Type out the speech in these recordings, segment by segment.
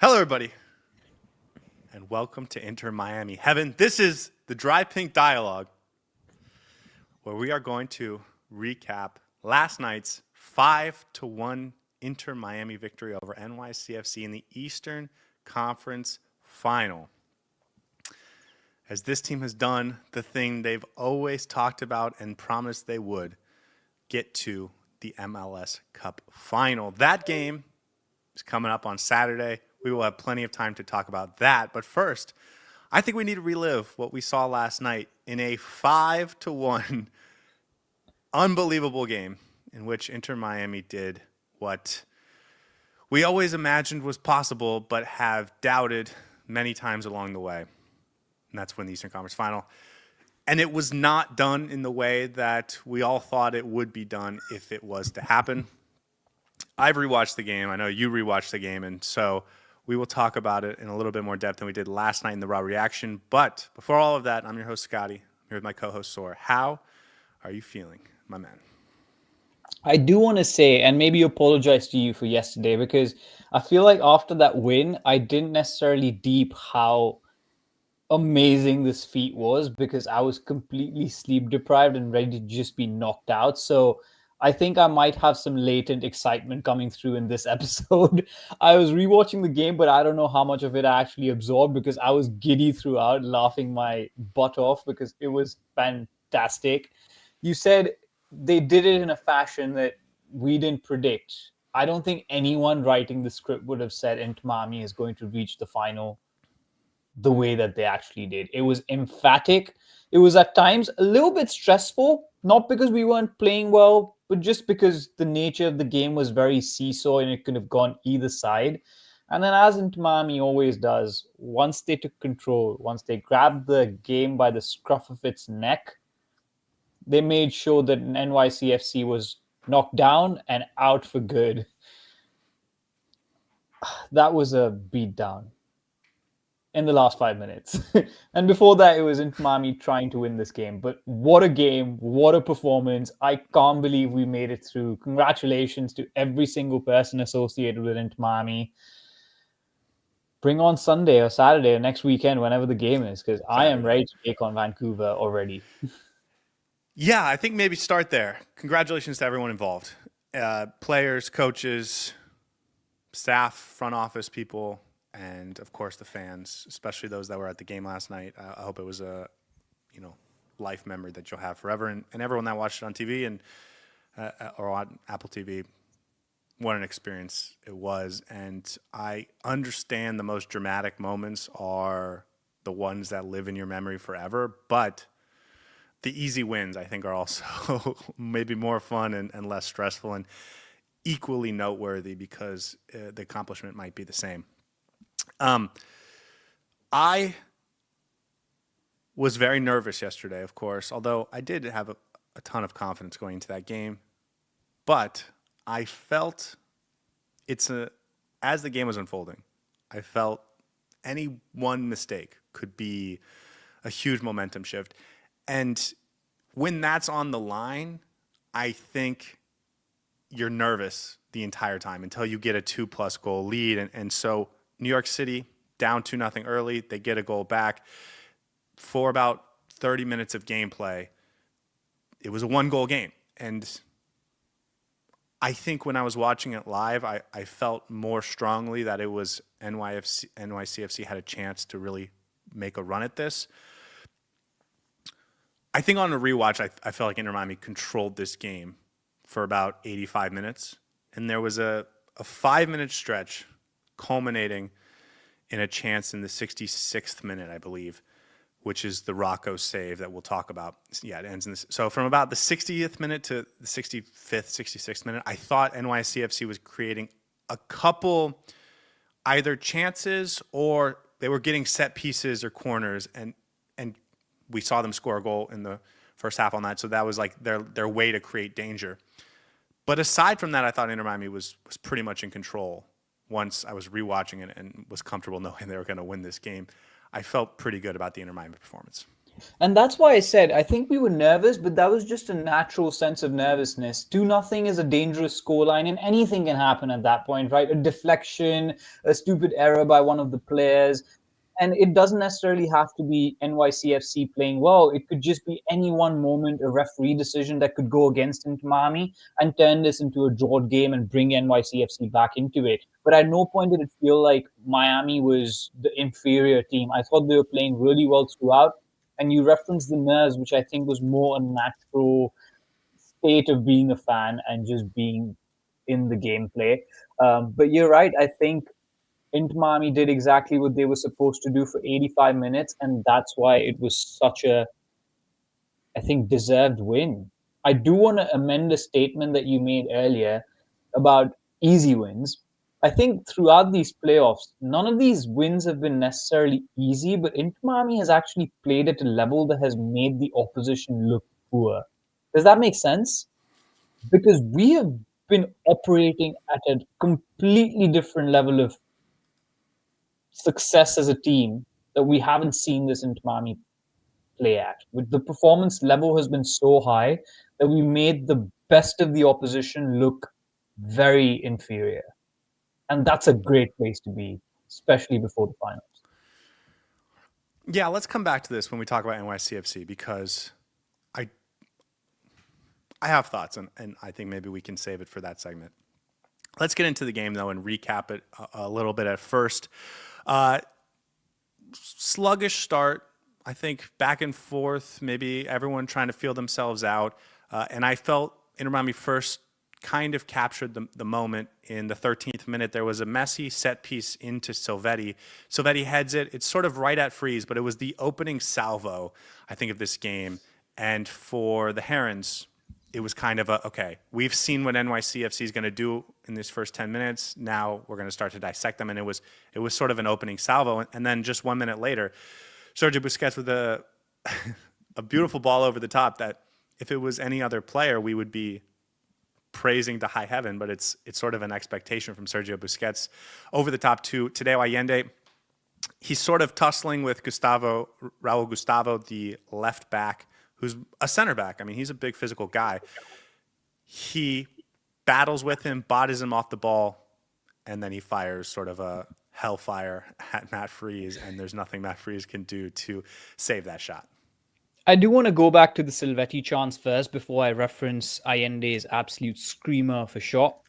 Hello, everybody, and welcome to Inter Miami Heaven. This is the Dry Pink Dialogue, where we are going to recap last night's 5-1 Inter Miami victory over NYCFC in the Eastern Conference Final. As this team has done the thing they've always talked about and promised they would, get to the MLS Cup Final. That game is coming up on Saturday. We will have plenty of time to talk about that. But first, I think we need to relive what we saw last night in a 5-1 unbelievable game in which Inter Miami did what we always imagined was possible but have doubted many times along the way. And that's win the Eastern Conference Final. And it was not done in the way that we all thought it would be done if it was to happen. I've rewatched the game. I know you rewatched the game, and so we will talk about it in a little bit more depth than we did last night in the Raw Reaction. But before all of that, I'm your host, Scotty. I'm here with my co-host, Saur. How are you feeling, my man? I do want to say, and maybe apologize to you for yesterday, because I feel like after that win, I didn't necessarily deep how amazing this feat was, because I was completely sleep deprived and ready to just be knocked out. So I think I might have some latent excitement coming through in this episode. I was rewatching the game, but I don't know how much of it I actually absorbed, because I was giddy throughout, laughing my butt off because it was fantastic. You said they did it in a fashion that we didn't predict. I don't think anyone writing the script would have said Inter Miami is going to reach the final the way that they actually did. It was emphatic. It was at times a little bit stressful, not because we weren't playing well, but just because the nature of the game was very seesaw and it could have gone either side. And then, as Inter Miami always does, once they took control, once they grabbed the game by the scruff of its neck, they made sure that NYCFC was knocked down and out for good. That was a beatdown in the last 5 minutes. And before that, it was Inter Miami trying to win this game. But what a game, what a performance. I can't believe we made it through. Congratulations to every single person associated with Inter Miami. Bring on Sunday or Saturday or next weekend, whenever the game is, because I am ready to take on Vancouver already. Yeah, I think maybe start there. Congratulations to everyone involved. Players, coaches, staff, front office people, and of course the fans, especially those that were at the game last night. I hope it was a, life memory that you'll have forever. And everyone that watched it on TV and or on Apple TV, what an experience it was. And I understand the most dramatic moments are the ones that live in your memory forever, but the easy wins, I think, are also maybe more fun and less stressful and equally noteworthy because the accomplishment might be the same. I was very nervous yesterday, of course, although I did have a ton of confidence going into that game. But I felt as the game was unfolding, I felt any one mistake could be a huge momentum shift. And when that's on the line, I think you're nervous the entire time until you get a 2+ goal lead. And so New York City down 2-0 early, they get a goal back. For about 30 minutes of gameplay, it was a 1-goal game. And I think when I was watching it live, I felt more strongly that it was NYCFC had a chance to really make a run at this. I think on a rewatch, I felt like Inter Miami controlled this game for about 85 minutes. And there was a 5-minute stretch culminating in a chance in the 66th minute, I believe, which is the Rocco save that we'll talk about. Yeah, it ends in this. So from about the 60th minute to the 65th, 66th minute, I thought NYCFC was creating a couple either chances or they were getting set pieces or corners, and we saw them score a goal in the first half on that. So that was like their way to create danger. But aside from that, I thought Inter Miami was pretty much in control once I was rewatching it and was comfortable knowing they were going to win this game. I felt pretty good about the Inter Miami performance. And that's why I said I think we were nervous, but that was just a natural sense of nervousness. 2-0 is a dangerous scoreline, and anything can happen at that point, right? A deflection, a stupid error by one of the players. And it doesn't necessarily have to be NYCFC playing well. It could just be any one moment, a referee decision that could go against Inter Miami and turn this into a drawed game and bring NYCFC back into it. But at no point did it feel like Miami was the inferior team. I thought they were playing really well throughout. And you referenced the nerves, which I think was more a natural state of being a fan and just being in the gameplay. But you're right. I think Inter Miami did exactly what they were supposed to do for 85 minutes, and that's why it was such a, I think, deserved win. I do want to amend a statement that you made earlier about easy wins. I think throughout these playoffs, none of these wins have been necessarily easy, but Inter Miami has actually played at a level that has made the opposition look poor. Does that make sense? Because we have been operating at a completely different level of success as a team that we haven't seen this Inter Miami play at. With the performance level has been so high that we made the best of the opposition look very inferior. And that's a great place to be, especially before the finals. Yeah, let's come back to this when we talk about NYCFC because I I have thoughts, and I think maybe we can save it for that segment. Let's get into the game, though, and recap it a little bit at first. Sluggish start, I think, back and forth, maybe everyone trying to feel themselves out. And I felt Inter Miami first kind of captured the moment in the 13th minute. There was a Messi set piece into Silvetti. Silvetti heads it. It's sort of right at freeze, but it was the opening salvo, I think, of this game. And for the Herons, it was kind of okay, we've seen what NYCFC is going to do in these first 10 minutes. Now we're going to start to dissect them. And it was sort of an opening salvo. And then just 1 minute later, Sergio Busquets with a beautiful ball over the top that if it was any other player, we would be praising to high heaven, but it's sort of an expectation from Sergio Busquets over the top to Tadeo Allende. He's sort of tussling with Raul Gustavo, the left back, who's a center back. I mean, he's a big physical guy. He battles with him, bodies him off the ball, and then he fires sort of a hellfire at Matt Freese, and there's nothing Matt Freese can do to save that shot. I do want to go back to the Silvetti chance first before I reference Allende's absolute screamer of a shot.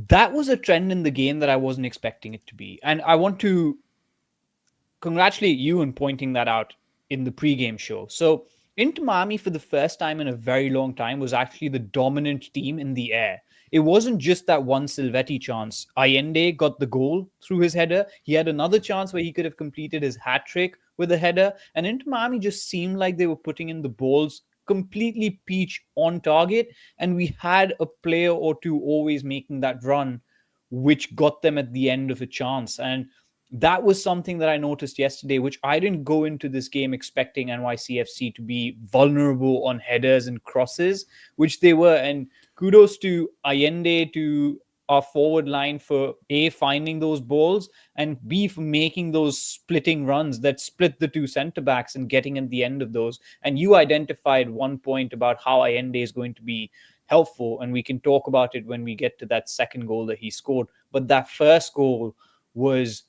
That was a trend in the game that I wasn't expecting it to be. And I want to congratulate you on pointing that out in the pregame show. So Inter Miami, for the first time in a very long time, was actually the dominant team in the air. It wasn't just that one Silvetti chance. Allende got the goal through his header. He had another chance where he could have completed his hat trick with a header. And Inter Miami just seemed like they were putting in the balls completely peach on target. And we had a player or two always making that run, which got them at the end of a chance. And that was something that I noticed yesterday, which I didn't go into this game expecting NYCFC to be vulnerable on headers and crosses, which they were. And kudos to Allende, to our forward line for A, finding those balls, and B, for making those splitting runs that split the two center backs and getting at the end of those. And you identified one point about how Allende is going to be helpful, and we can talk about it when we get to that second goal that he scored. But that first goal was,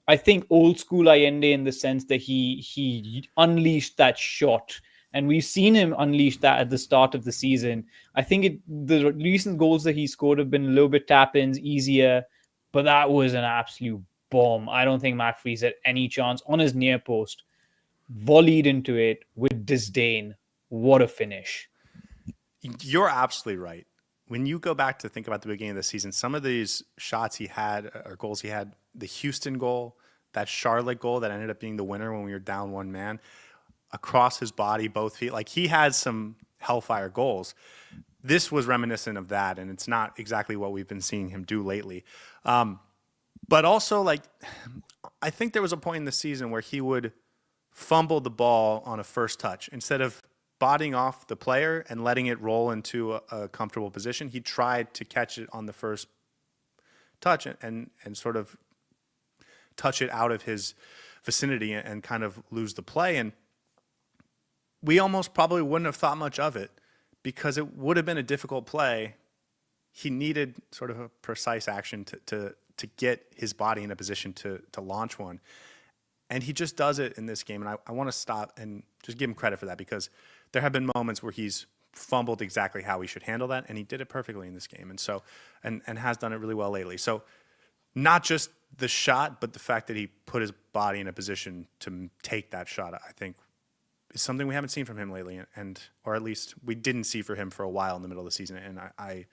I think, old school Allende in the sense that he unleashed that shot. And we've seen him unleash that at the start of the season. I think the recent goals that he scored have been a little bit tap-ins, easier, but that was an absolute bomb. I don't think Matt Freese had any chance on his near post. Volleyed into it with disdain. What a finish. You're absolutely right. When you go back to think about the beginning of the season, some of these shots he had, or goals he had, the Houston goal, that Charlotte goal that ended up being the winner when we were down one man, across his body, both feet, like he had some hellfire goals. This was reminiscent of that, and it's not exactly what we've been seeing him do lately. But also, like, I think there was a point in the season where he would fumble the ball on a first touch. Instead of bodying off the player and letting it roll into a comfortable position, he tried to catch it on the first touch and sort of touch it out of his vicinity and kind of lose the play. And we almost probably wouldn't have thought much of it because it would have been a difficult play. He needed sort of a precise action to get his body in a position to launch one. And he just does it in this game. And I want to stop and just give him credit for that, because there have been moments where he's fumbled exactly how he should handle that, and he did it perfectly in this game. And so, and has done it really well lately. So not just the shot, but the fact that he put his body in a position to take that shot, I think is something we haven't seen from him lately, or at least we didn't see for him for a while in the middle of the season. And I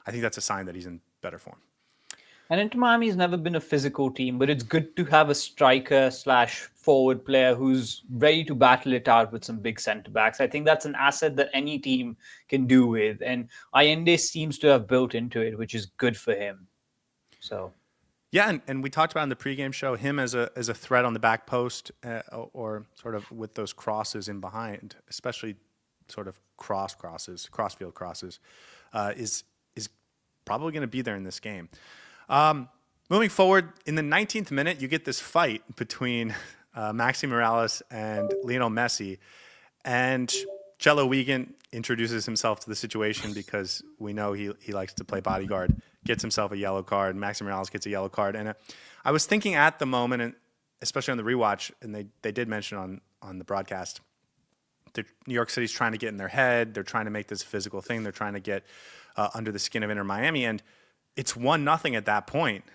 think that's a sign that he's in better form. And Inter Miami has never been a physical team, but it's good to have a striker/forward player who's ready to battle it out with some big centre backs. I think that's an asset that any team can do with, and Allende seems to have built into it, which is good for him. So, yeah, and we talked about in the pregame show him as a threat on the back post, or sort of with those crosses in behind, especially sort of crossfield crosses, is probably going to be there in this game. Moving forward, in the 19th minute, you get this fight between Maxi Morales and Lionel Messi, and Cello Wiegand introduces himself to the situation because we know he likes to play bodyguard, gets himself a yellow card. Maxi Morales gets a yellow card. And I was thinking at the moment, and especially on the rewatch, and they did mention on the broadcast, New York City's trying to get in their head. They're trying to make this a physical thing. They're trying to get under the skin of Inter Miami, and it's 1-0 at that point.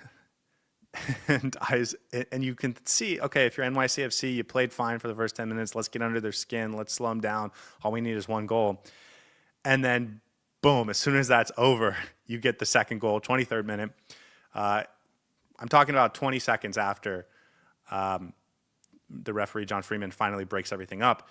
And you can see, okay, if you're NYCFC, you played fine for the first 10 minutes. Let's get under their skin. Let's slow them down. All we need is one goal. And then, boom, as soon as that's over, you get the second goal, 23rd minute. I'm talking about 20 seconds after the referee, John Freeman, finally breaks everything up.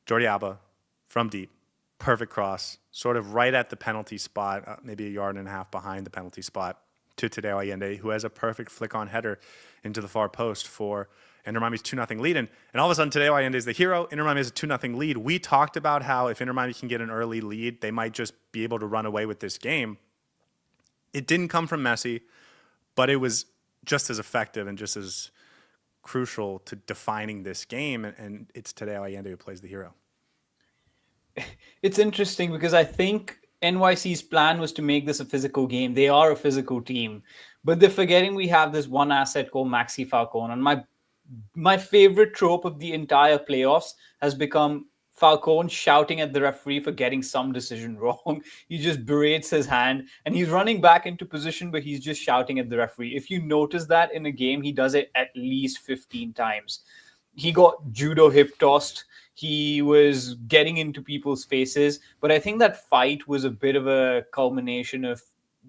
Jordi Alba from deep. Perfect cross, sort of right at the penalty spot, maybe a yard and a half behind the penalty spot, to Tadeo Allende, who has a perfect flick-on header into the far post for Inter Miami's 2-0 lead. And all of a sudden, Tadeo Allende is the hero. Inter Miami has a 2-0 lead. We talked about how if Inter Miami can get an early lead, they might just be able to run away with this game. It didn't come from Messi, but it was just as effective and just as crucial to defining this game. And it's Tadeo Allende who plays the hero. It's interesting because I think NYC's plan was to make this a physical game. They are a physical team, but they're forgetting we have this one asset called Maxi Falcone. And my favorite trope of the entire playoffs has become Falcone shouting at the referee for getting some decision wrong. He just berates his hand and he's running back into position, but he's just shouting at the referee. If you notice that in a game, he does it at least 15 times. He got judo hip tossed. He was getting into people's faces. But I think that fight was a bit of a culmination of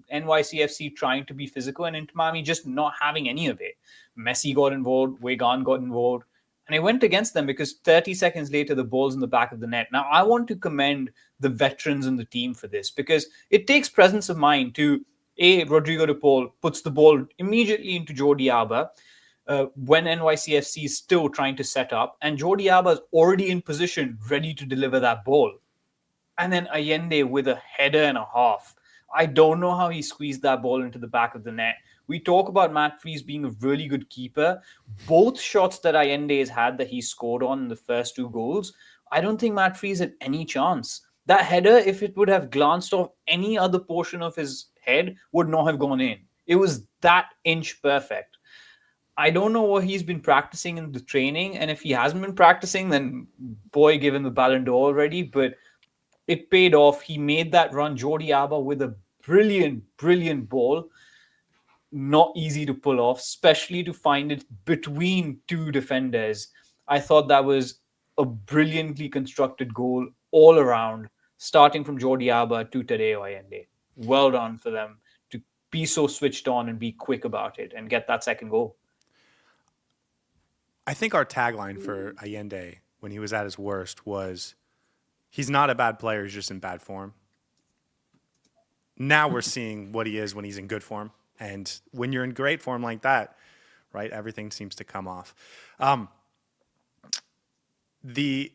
NYCFC trying to be physical and Inter Miami just not having any of it. Messi got involved. Wiegand got involved. And it went against them because 30 seconds later, the ball's in the back of the net. Now, I want to commend the veterans in the team for this because it takes presence of mind to, Rodrigo de Paul puts the ball immediately into Jordi Alba. When NYCFC is still trying to set up, and Jordi Alba is already in position, ready to deliver that ball. And then Allende with a header and a half. I don't know how he squeezed that ball into the back of the net. We talk about Matt Freese being a really good keeper. Both shots that Allende has had that he scored on in the first two goals, I don't think Matt Freese had any chance. That header, if it would have glanced off any other portion of his head, would not have gone in. It was that inch perfect. I don't know what he's been practicing in the training. And if he hasn't been practicing, then boy, give him the Ballon d'Or already. But it paid off. He made that run. Jordi Alba with a brilliant, brilliant ball. Not easy to pull off, especially to find it between two defenders. I thought that was a brilliantly constructed goal all around, starting from Jordi Alba to Tadeo Allende. Well done for them to be so switched on and be quick about it and get that second goal. I think our tagline for Allende when he was at his worst was, he's not a bad player, he's just in bad form. Now we're seeing what he is when he's in good form. And when you're in great form like that, right, everything seems to come off. The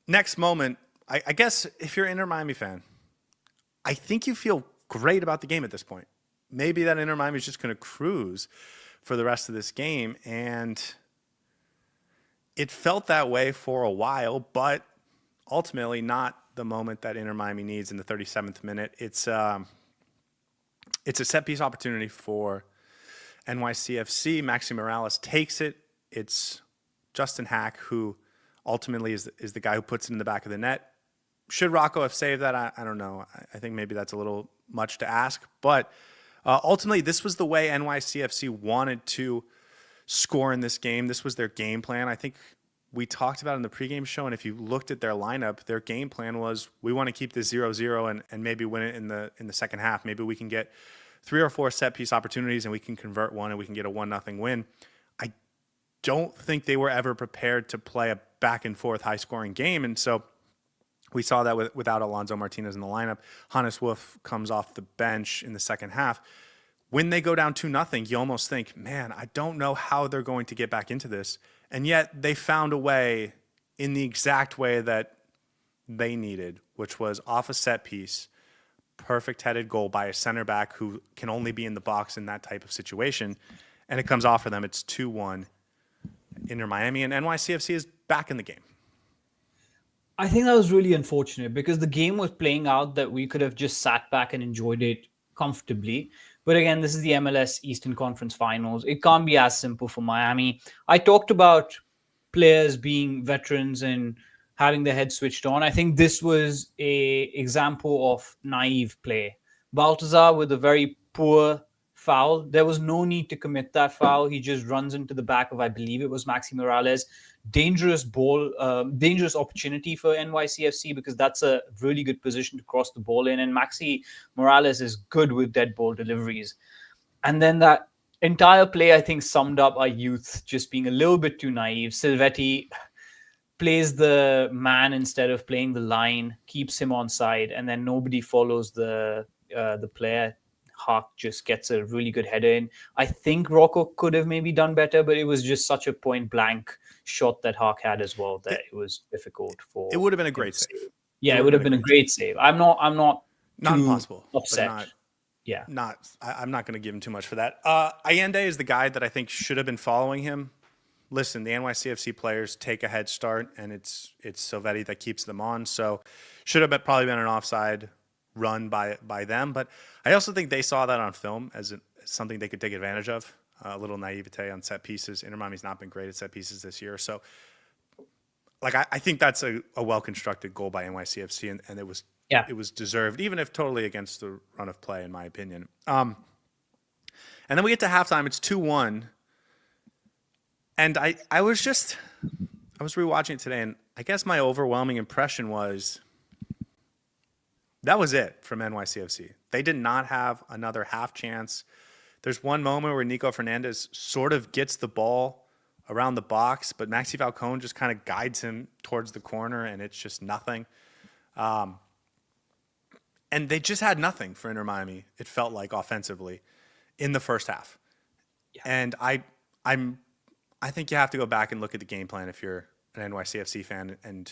next moment, I guess if you're an Inter Miami fan, I think you feel great about the game at this point. Maybe that Inter Miami is just going to cruise for the rest of this game. And It felt that way for a while, but ultimately not the moment that Inter Miami needs in the 37th minute. It's a set piece opportunity for NYCFC. Maxi Morales takes it. It's Justin Hack who ultimately is the guy who puts it in the back of the net. Should Rocco have saved that? I don't know. I think maybe that's a little much to ask. But ultimately, this was the way NYCFC wanted to score in this game. This was their game plan. I think we talked about it in the pregame show, and if you looked at their lineup, their game plan was we want to keep this 0-0 and maybe win it in the second half. Maybe we can get 3 or 4 set-piece opportunities and we can convert one and we can get a 1-0 win. I don't think they were ever prepared to play a back-and-forth high-scoring game, and so we saw that without Alonso Martinez in the lineup. Hannes Wolf comes off the bench in the second half. When they go down 2-0, you almost think, man, I don't know how they're going to get back into this. And yet they found a way in the exact way that they needed, which was off a set piece, perfect headed goal by a center back who can only be in the box in that type of situation. And it comes off for them. It's 2-1 Inter Miami, and NYCFC is back in the game. I think that was really unfortunate because the game was playing out that we could have just sat back and enjoyed it comfortably. But again, this is the MLS Eastern Conference Finals. It can't be as simple for Miami. I talked about players being veterans and having their head switched on. I think this was a example of naive play. Baltazar with a very poor foul. There was no need to commit that foul. He just runs into the back of, I believe it was Maxi Morales. Dangerous ball, dangerous opportunity for NYCFC because that's a really good position to cross the ball in. And Maxi Morales is good with dead ball deliveries. And then that entire play, I think, summed up our youth just being a little bit too naive. Silvetti plays the man instead of playing the line, keeps him on side, and then nobody follows the player. Hawk just gets a really good header in. I think Rocco could have maybe done better, but it was just such a point blank shot that Hawk had as well that it was difficult for. It would have been a great save. Yeah, it would have been a great save. I'm not impossible, upset. I'm not going to give him too much for that. Allende is the guy that I think should have been following him. Listen, the NYCFC players take a head start, and it's Silvetti that keeps them on. So should have probably been an offside run by them. But I also think they saw that on film as something they could take advantage of. A little naivete on set pieces. Inter Miami's not been great at set pieces this year. So, I think that's a well-constructed goal by NYCFC, and it was deserved, even if totally against the run of play, in my opinion. And then we get to halftime. It's 2-1. And I was rewatching it today, and I guess my overwhelming impression was that was it from NYCFC. They did not have another half chance. There's one moment where Nico Fernandez sort of gets the ball around the box, but Maxi Falcone just kind of guides him towards the corner, and it's just nothing. And they just had nothing for Inter Miami, it felt like, offensively in the first half. Yeah. And I think you have to go back and look at the game plan if you're an NYCFC fan and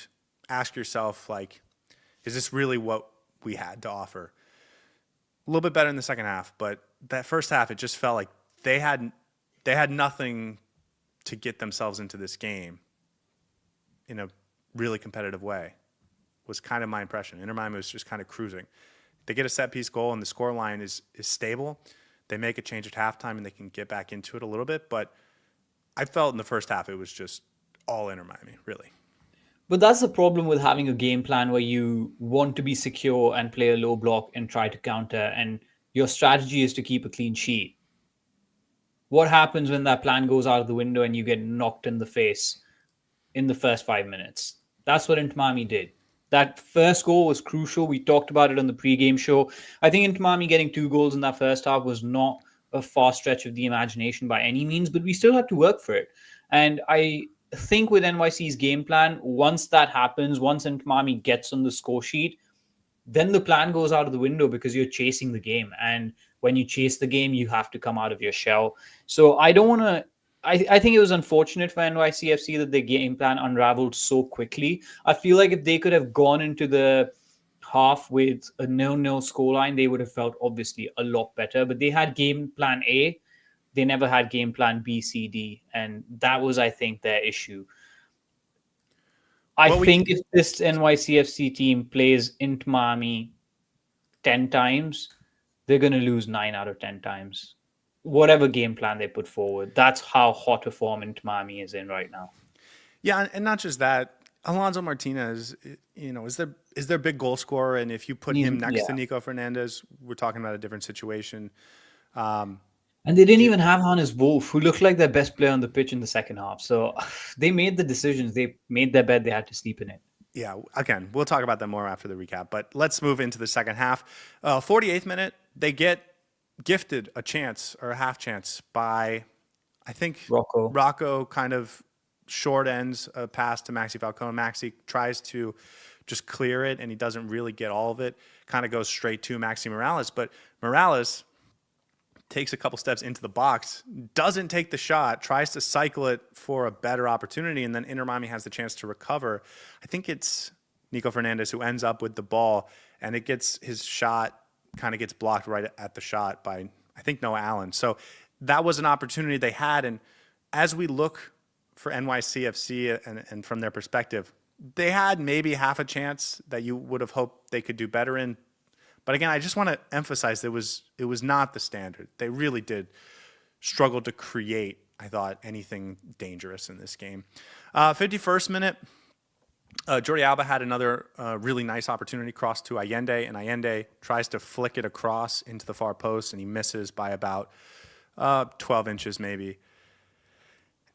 ask yourself, like, is this really what we had to offer? A little bit better in the second half, but that first half, it just felt like they had nothing to get themselves into this game in a really competitive way, was kind of my impression. Inter Miami was just kind of cruising. They get a set-piece goal, and the scoreline is stable. They make a change at halftime, and they can get back into it a little bit, but I felt in the first half it was just all Inter Miami, really. But that's the problem with having a game plan where you want to be secure and play a low block and try to counter, and your strategy is to keep a clean sheet. What happens when that plan goes out of the window and you get knocked in the face in the first 5 minutes? That's what Inter Miami did. That first goal was crucial. We talked about it on the pregame show. I think Inter Miami getting 2 goals in that first half was not a far stretch of the imagination by any means, but we still had to work for it. And I think with NYC's game plan, once that happens, once Inter Miami gets on the score sheet, then the plan goes out of the window because you're chasing the game. And when you chase the game, you have to come out of your shell. So I don't want to... I think it was unfortunate for NYCFC that their game plan unraveled so quickly. I feel like if they could have gone into the half with a 0-0 scoreline, they would have felt obviously a lot better. But they had game plan A. They never had game plan B, C, D. And that was, I think, their issue. I think if this NYCFC team plays Inter Miami 10 times, they're going to lose 9 out of 10 times. Whatever game plan they put forward, that's how hot a form Inter Miami is in right now. Yeah, and not just that. Alonso Martinez, is their big goal scorer, and if you put him next to Nico Fernandez, we're talking about a different situation. And they didn't even have Hannes Wolf, who looked like their best player on the pitch in the second half. So they made the decisions. They made their bed. They had to sleep in it. Yeah, again, we'll talk about that more after the recap. But let's move into the second half. 48th minute, they get gifted a chance or a half chance by, I think, Rocco kind of short ends a pass to Maxi Falcone. Maxi tries to just clear it, and he doesn't really get all of it. Kind of goes straight to Maxi Morales. But Morales takes a couple steps into the box, doesn't take the shot, tries to cycle it for a better opportunity, and then Inter Miami has the chance to recover. I think it's Nico Fernandez who ends up with the ball, and it gets his shot, kind of gets blocked right at the shot by, I think, Noah Allen. So that was an opportunity they had, and as we look for NYCFC and from their perspective, they had maybe half a chance that you would have hoped they could do better in. But again, I just want to emphasize it was not the standard. They really did struggle to create, I thought, anything dangerous in this game. 51st minute, Jordi Alba had another really nice opportunity cross to Allende, and Allende tries to flick it across into the far post, and he misses by about 12 inches maybe.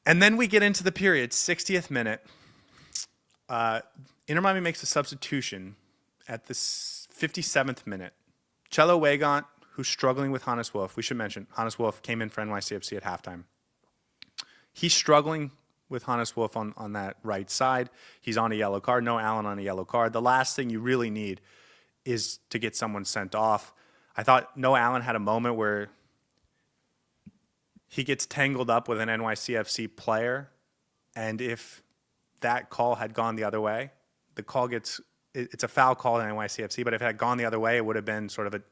And then we get into the period, 60th minute. Inter Miami makes a substitution at the 57th minute. Cello Weigant, who's struggling with Hannes Wolf. We should mention, Hannes Wolf came in for NYCFC at halftime. He's struggling with Hannes Wolf on that right side. He's on a yellow card. No Allen on a yellow card. The last thing you really need is to get someone sent off. I thought Noah Allen had a moment where he gets tangled up with an NYCFC player, and if that call had gone the other way, it's a foul call in NYCFC, but if it had gone the other way, it would have been sort of a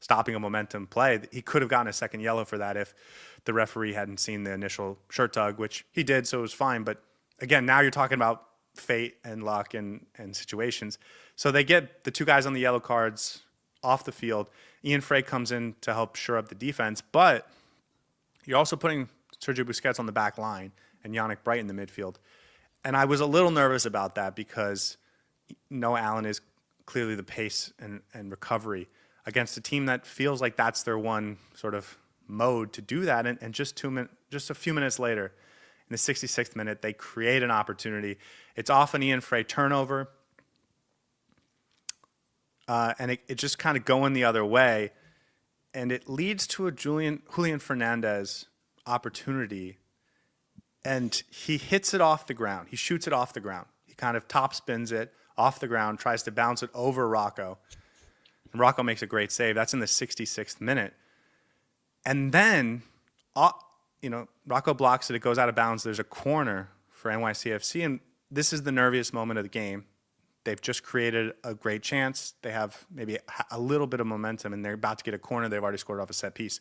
stopping a momentum play. He could have gotten a second yellow for that if the referee hadn't seen the initial shirt tug, which he did, so it was fine. But again, now you're talking about fate and luck and situations. So they get the two guys on the yellow cards off the field. Ian Frey comes in to help shore up the defense, but you're also putting Sergio Busquets on the back line and Yannick Bright in the midfield. And I was a little nervous about that because Noah Allen is clearly the pace and recovery against a team that feels like that's their one sort of mode to do that. And just a few minutes later, in the 66th minute, they create an opportunity. It's off an Ian Frey turnover, and it just kind of going the other way. And it leads to a Julian Fernandez opportunity, and he hits it off the ground. He shoots it off the ground. He kind of top spins it off the ground, tries to bounce it over Rocco. And Rocco makes a great save. That's in the 66th minute. And then, Rocco blocks it. It goes out of bounds. There's a corner for NYCFC, and this is the nerviest moment of the game. They've just created a great chance. They have maybe a little bit of momentum, and they're about to get a corner. They've already scored off a set piece.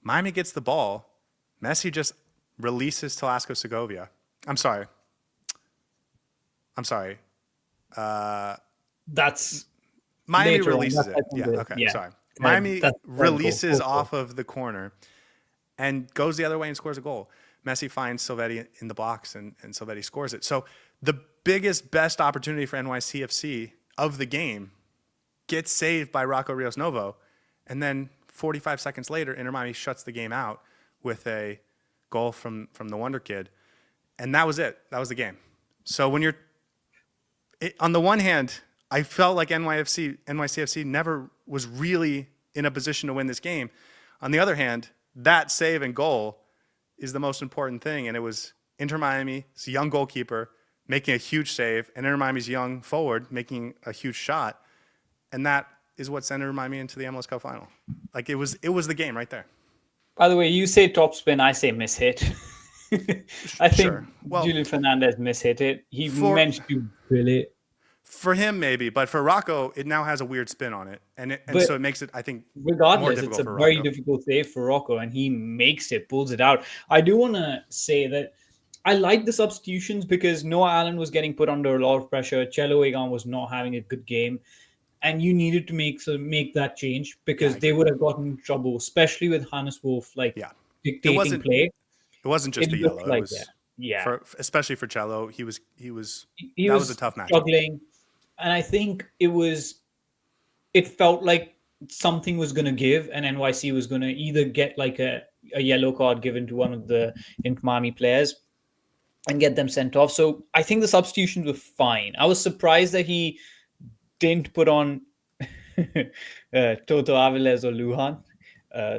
Miami gets the ball. Messi just releases Telasco Segovia. I'm sorry. That's Miami releases it. Yeah, okay, yeah. sorry. Miami releases off of the corner and goes the other way and scores a goal. Messi finds Silvetti in the box, and Silvetti scores it. So the biggest, best opportunity for NYCFC of the game gets saved by Rocco Rios Novo, and then 45 seconds later, Inter Miami shuts the game out with a goal from the Wonder Kid, and that was it. That was the game. So when on the one hand, I felt like NYCFC never was really in a position to win this game. On the other hand, that save and goal is the most important thing, and it was Inter Miami's young goalkeeper making a huge save, and Inter Miami's young forward making a huge shot, and that is what sent Inter Miami into the MLS Cup final. Like it was the game right there. By the way, you say top spin, I say mishit. I think Sure. Well, Julian Fernandez mishit it. He meant to drill it. For him, maybe, but for Rocco, it now has a weird spin on it, and so it makes it, I think, regardless, more difficult it's a for very Rocco. difficult save for Rocco, and he makes it, pulls it out. I do want to say that I like the substitutions because Noah Allen was getting put under a lot of pressure. Chelo Egan was not having a good game, and you needed to make that change Yeah, I because they agree. would have gotten in trouble, especially with Hannes Wolf like Yeah. It dictating wasn't play. it wasn't just It the looked yellow. It like that. was Yeah, for especially for Cello, he that was a was tough matchup. struggling, and I think it felt like something was going to give, and NYC was going to either get like a yellow card given to one of the Inter Miami players and get them sent off. So I think the substitutions were fine. I was surprised that he didn't put on Toto Aviles or Lujan.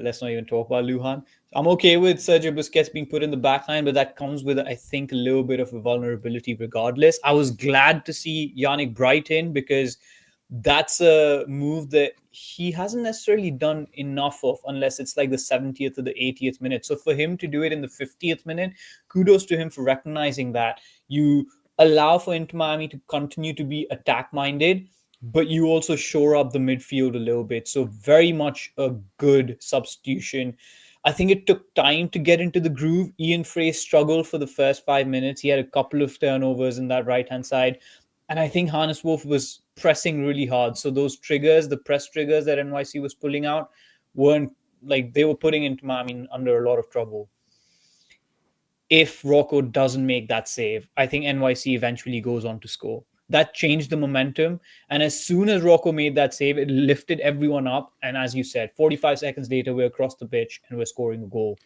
Let's not even talk about Lujan. I'm okay with Sergio Busquets being put in the back line, but that comes with, I think, a little bit of a vulnerability regardless. I was glad to see Yannick Bright in because that's a move that he hasn't necessarily done enough of unless it's like the 70th or the 80th minute. So for him to do it in the 50th minute, kudos to him for recognizing that. You allow for Inter Miami to continue to be attack minded, but you also shore up the midfield a little bit. So very much a good substitution. I think it took time to get into the groove. Ian Frey struggled for the first 5 minutes. He had a couple of turnovers in that right hand side. And I think Hannes Wolf was pressing really hard. So those triggers, the press triggers that NYC was pulling out, weren't like they were putting Inter Miami under a lot of trouble. If Rocco doesn't make that save, I think NYC eventually goes on to score. That changed the momentum. And as soon as Rocco made that save, it lifted everyone up. And as you said, 45 seconds later, we're across the pitch and we're scoring a goal.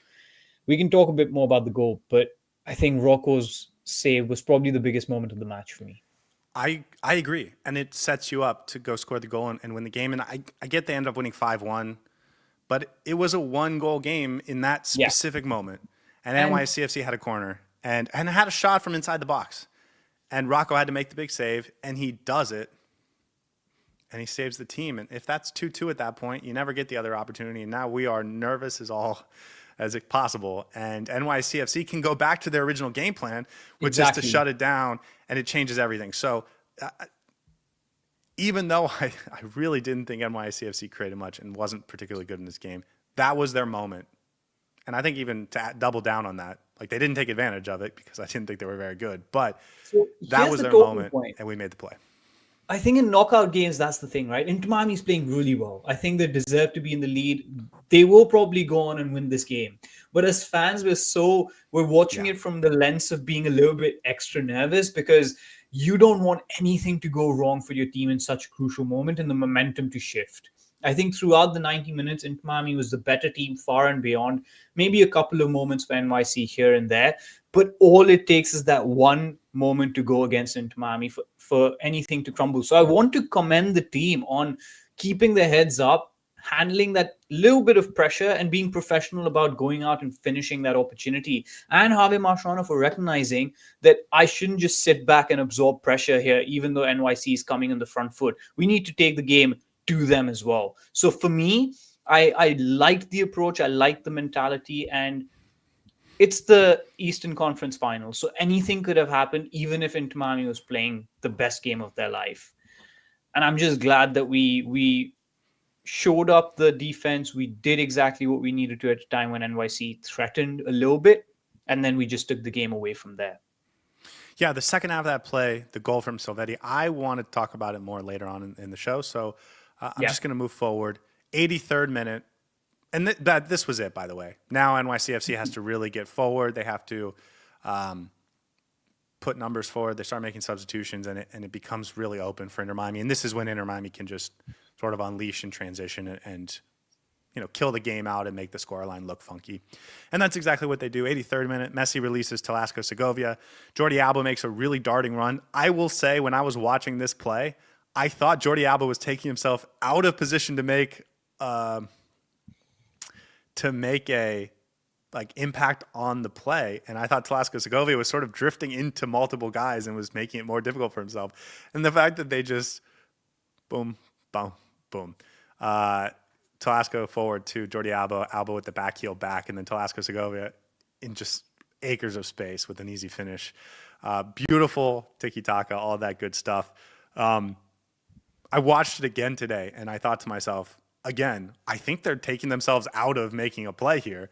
We can talk a bit more about the goal, but I think Rocco's save was probably the biggest moment of the match for me. I agree, and it sets you up to go score the goal and win the game. And I get they end up winning 5-1, but it was a one-goal game in that Yeah. specific moment. And And NYCFC had a corner and had a shot from inside the box. And Rocco had to make the big save, and he does it, and he saves the team. And if that's 2-2 at that point, you never get the other opportunity. And now we are nervous as possible. And NYCFC can go back to their original game plan, which is to shut it down, and it changes everything. So even though I really didn't think NYCFC created much and wasn't particularly good in this game, that was their moment. And I think even to double down on that, like they didn't take advantage of it because I didn't think they were very good. But that was their moment, and we made the play. I think in knockout games, that's the thing, right? Inter Miami's playing really well. I think they deserve to be in the lead. They will probably go on and win this game. But as fans, we're watching it from the lens of being a little bit extra nervous because you don't want anything to go wrong for your team in such a crucial moment and the momentum to shift. I think throughout the 90 minutes, Inter Miami was the better team far and beyond. Maybe a couple of moments for NYC here and there. But all it takes is that one moment to go against Inter Miami for anything to crumble. So I want to commend the team on keeping their heads up, handling that little bit of pressure and being professional about going out and finishing that opportunity. And Javier Mascherano for recognizing that I shouldn't just sit back and absorb pressure here, even though NYC is coming in the front foot. We need to take the game to them as well. So for me, I liked the approach. I liked the mentality, and it's the Eastern Conference Finals, so anything could have happened, even if Inter Miami was playing the best game of their life. And I'm just glad that we showed up the defense. We did exactly what we needed to at a time when NYC threatened a little bit, and then we just took the game away from there. Yeah, the second half of that play, the goal from Silvetti, I want to talk about it more later on in the show. So I'm just going to move forward. 83rd minute. And this was it, by the way. Now NYCFC has to really get forward. They have to put numbers forward. They start making substitutions, and it becomes really open for Inter Miami. And this is when Inter Miami can just sort of unleash and transition and kill the game out and make the scoreline look funky. And that's exactly what they do. 83rd minute, Messi releases Velasco Segovia. Jordi Alba makes a really darting run. I will say, when I was watching this play, I thought Jordi Alba was taking himself out of position to make a impact on the play. And I thought Velasco Segovia was sort of drifting into multiple guys and was making it more difficult for himself. And the fact that they just boom, boom, boom. Velasco forward to Jordi Alba, Alba with the back heel back, and then Velasco Segovia in just acres of space with an easy finish. Beautiful tiki-taka, all that good stuff. I watched it again today, and I thought to myself, again, I think they're taking themselves out of making a play here.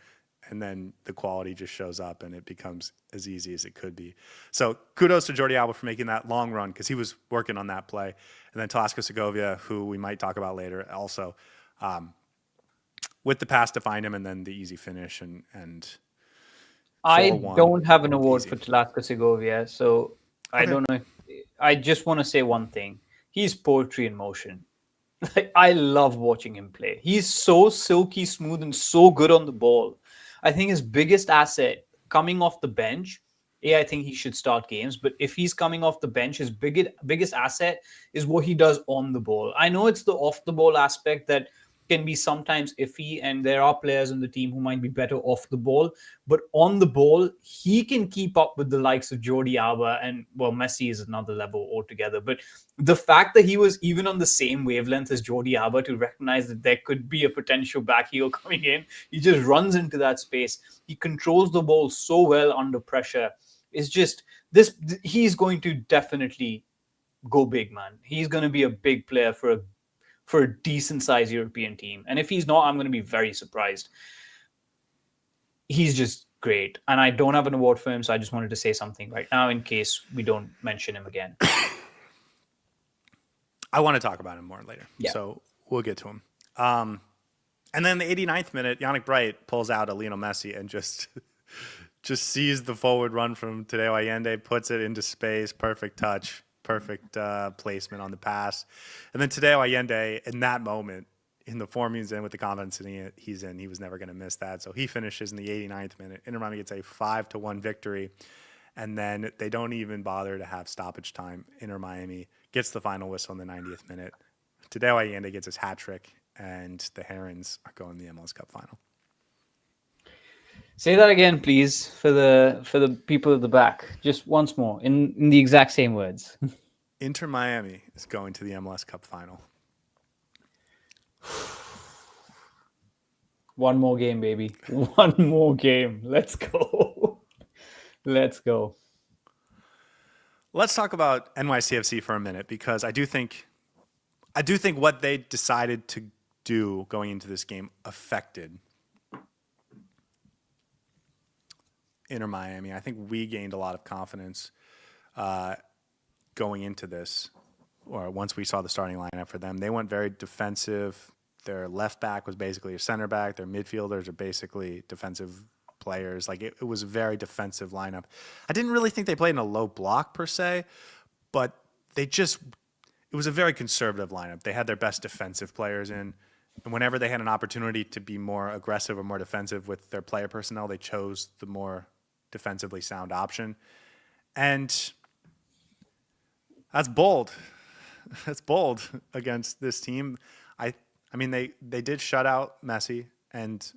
and then the quality just shows up and it becomes as easy as it could be. So kudos to Jordi Alba for making that long run because he was working on that play. And then Tosca Segovia, who we might talk about later, also with the pass to find him and then the easy finish and I 4-1 don't have an award easy. for Tlatka Segovia, so I don't know. I just want to say one thing. He's poetry in motion. Like, I love watching him play. He's so silky smooth and so good on the ball. I think his biggest asset coming off the bench, I think he should start games. But if he's coming off the bench, his biggest asset is what he does on the ball. I know it's the off the ball aspect that can be sometimes iffy, and there are players on the team who might be better off the ball. But on the ball, he can keep up with the likes of Jordi Alba, and well, Messi is another level altogether. But the fact that he was even on the same wavelength as Jordi Alba to recognize that there could be a potential back heel coming in, he just runs into that space. He controls the ball so well under pressure. It's just this. He's going to definitely go big, man. He's going to be a big player for a decent sized European team. And if he's not, I'm going to be very surprised. He's just great. And I don't have an award for him, so I just wanted to say something right now in case we don't mention him again. I want to talk about him more later. Yeah. So we'll get to him. And then the 89th minute, Yannick Bright pulls out a Lionel Messi and just sees the forward run from Tadeo Allende, puts it into space, perfect touch. Perfect placement on the pass. And then Tadeo Allende, in that moment, in the form he's in, with the confidence he's in, he was never going to miss that. So he finishes in the 89th minute. Inter Miami gets a 5-1 victory. And then they don't even bother to have stoppage time. Inter Miami gets the final whistle in the 90th minute. Tadeo Allende gets his hat trick, and the Herons are going to the MLS Cup final. Say that again, please, for the people at the back. Just once more, in the exact same words. Inter Miami is going to the MLS Cup final. One more game, baby. One more game. Let's go. Let's go. Let's talk about NYCFC for a minute, because I do think what they decided to do going into this game affected Inter Miami. I think we gained a lot of confidence going into this, or once we saw the starting lineup for them. They went very defensive. Their left back was basically a center back. Their midfielders are basically defensive players. Like it was a very defensive lineup. I didn't really think they played in a low block per se, but it was a very conservative lineup. They had their best defensive players in. And whenever they had an opportunity to be more aggressive or more defensive with their player personnel, they chose the more defensively sound option. And that's bold. That's bold against this team. I mean, they did shut out Messi, and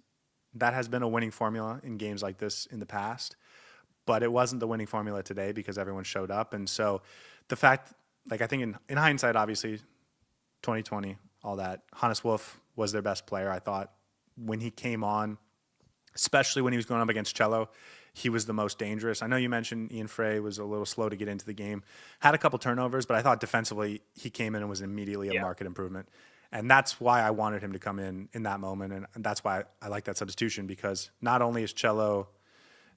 that has been a winning formula in games like this in the past. But it wasn't the winning formula today because everyone showed up. And so the fact, like, I think in hindsight, obviously, 2020, all that, Hannes Wolf was their best player, I thought. When he came on, especially when he was going up against Cello, he was the most dangerous. I know you mentioned Ian Frey was a little slow to get into the game, had a couple turnovers, but I thought defensively he came in and was immediately a market improvement. And that's why I wanted him to come in that moment, and that's why I like that substitution, because not only is Cello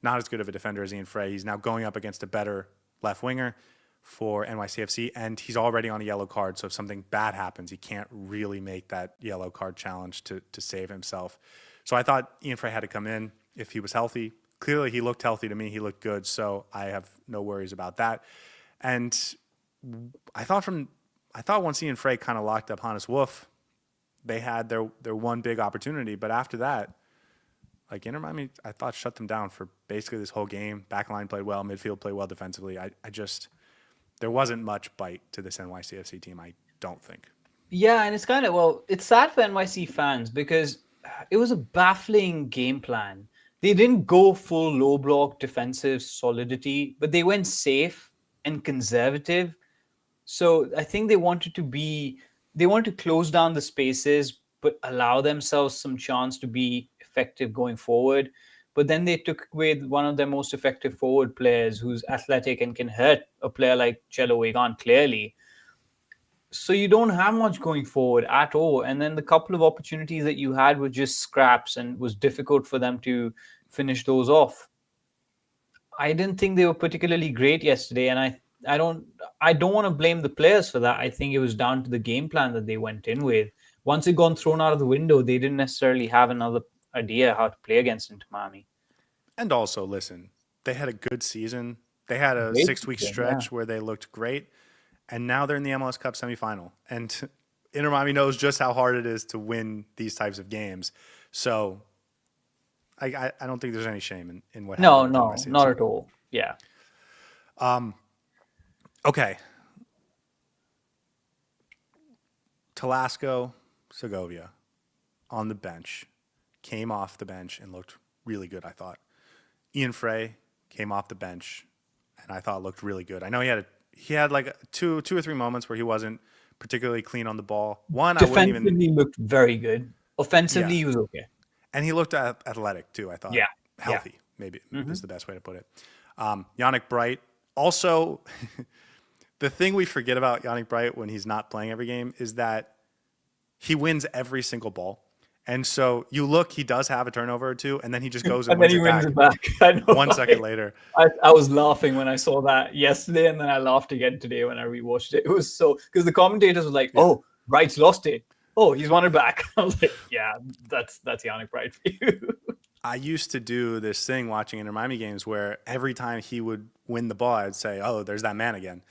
not as good of a defender as Ian Frey, he's now going up against a better left winger for NYCFC, and he's already on a yellow card, so if something bad happens, he can't really make that yellow card challenge to save himself. So I thought Ian Frey had to come in if he was healthy. Clearly, he looked healthy to me. He looked good, so I have no worries about that. And I thought once Ian Frey kind of locked up Hannes Wolf, they had their one big opportunity. But after that, like, Inter Miami, I thought shut them down for basically this whole game. Backline played well, midfield played well defensively. There wasn't much bite to this NYCFC team, I don't think. Yeah, and it's sad for NYC fans because it was a baffling game plan. They didn't go full low block defensive solidity, but they went safe and conservative. So I think they wanted to close down the spaces, but allow themselves some chance to be effective going forward. But then they took away one of their most effective forward players who's athletic and can hurt a player like Cello Wegan clearly. So you don't have much going forward at all. And then the couple of opportunities that you had were just scraps, and it was difficult for them to finish those off. I didn't think they were particularly great yesterday, and I don't want to blame the players for that. I think it was down to the game plan that they went in with. Once it gone thrown out of the window, they didn't necessarily have another idea how to play against Inter Miami. And also, listen, they had a good season. They had a Great 6-week season, stretch where they looked great, and now they're in the MLS Cup semifinal. And Inter Miami knows just how hard it is to win these types of games. So I don't think there's any shame in what No, happened with no, not NYCFC. at all. Yeah. Okay. Talasco Segovia on the bench, came off the bench and looked really good, I thought. Ian Frey came off the bench and I thought looked really good. I know he had like two or three moments where he wasn't particularly clean on the ball. One, I wouldn't even. Defensively looked very good. Offensively, Yeah. he was okay. And he looked athletic too, I thought. Yeah. Healthy, maybe is the best way to put it. Yannick Bright. Also, the thing we forget about Yannick Bright when he's not playing every game is that he wins every single ball. And so you look, he does have a turnover or two, and then he just goes and, then he wins it back. I know. 1 second later. I was laughing when I saw that yesterday, and then I laughed again today when I rewatched it. It was so because the commentators were like, "Oh, Wright's lost it. Oh, he's won it back." I was like, "Yeah, that's Yannick Bright for you." I used to do this thing watching Inter Miami games where every time he would win the ball, I'd say, "Oh, there's that man again.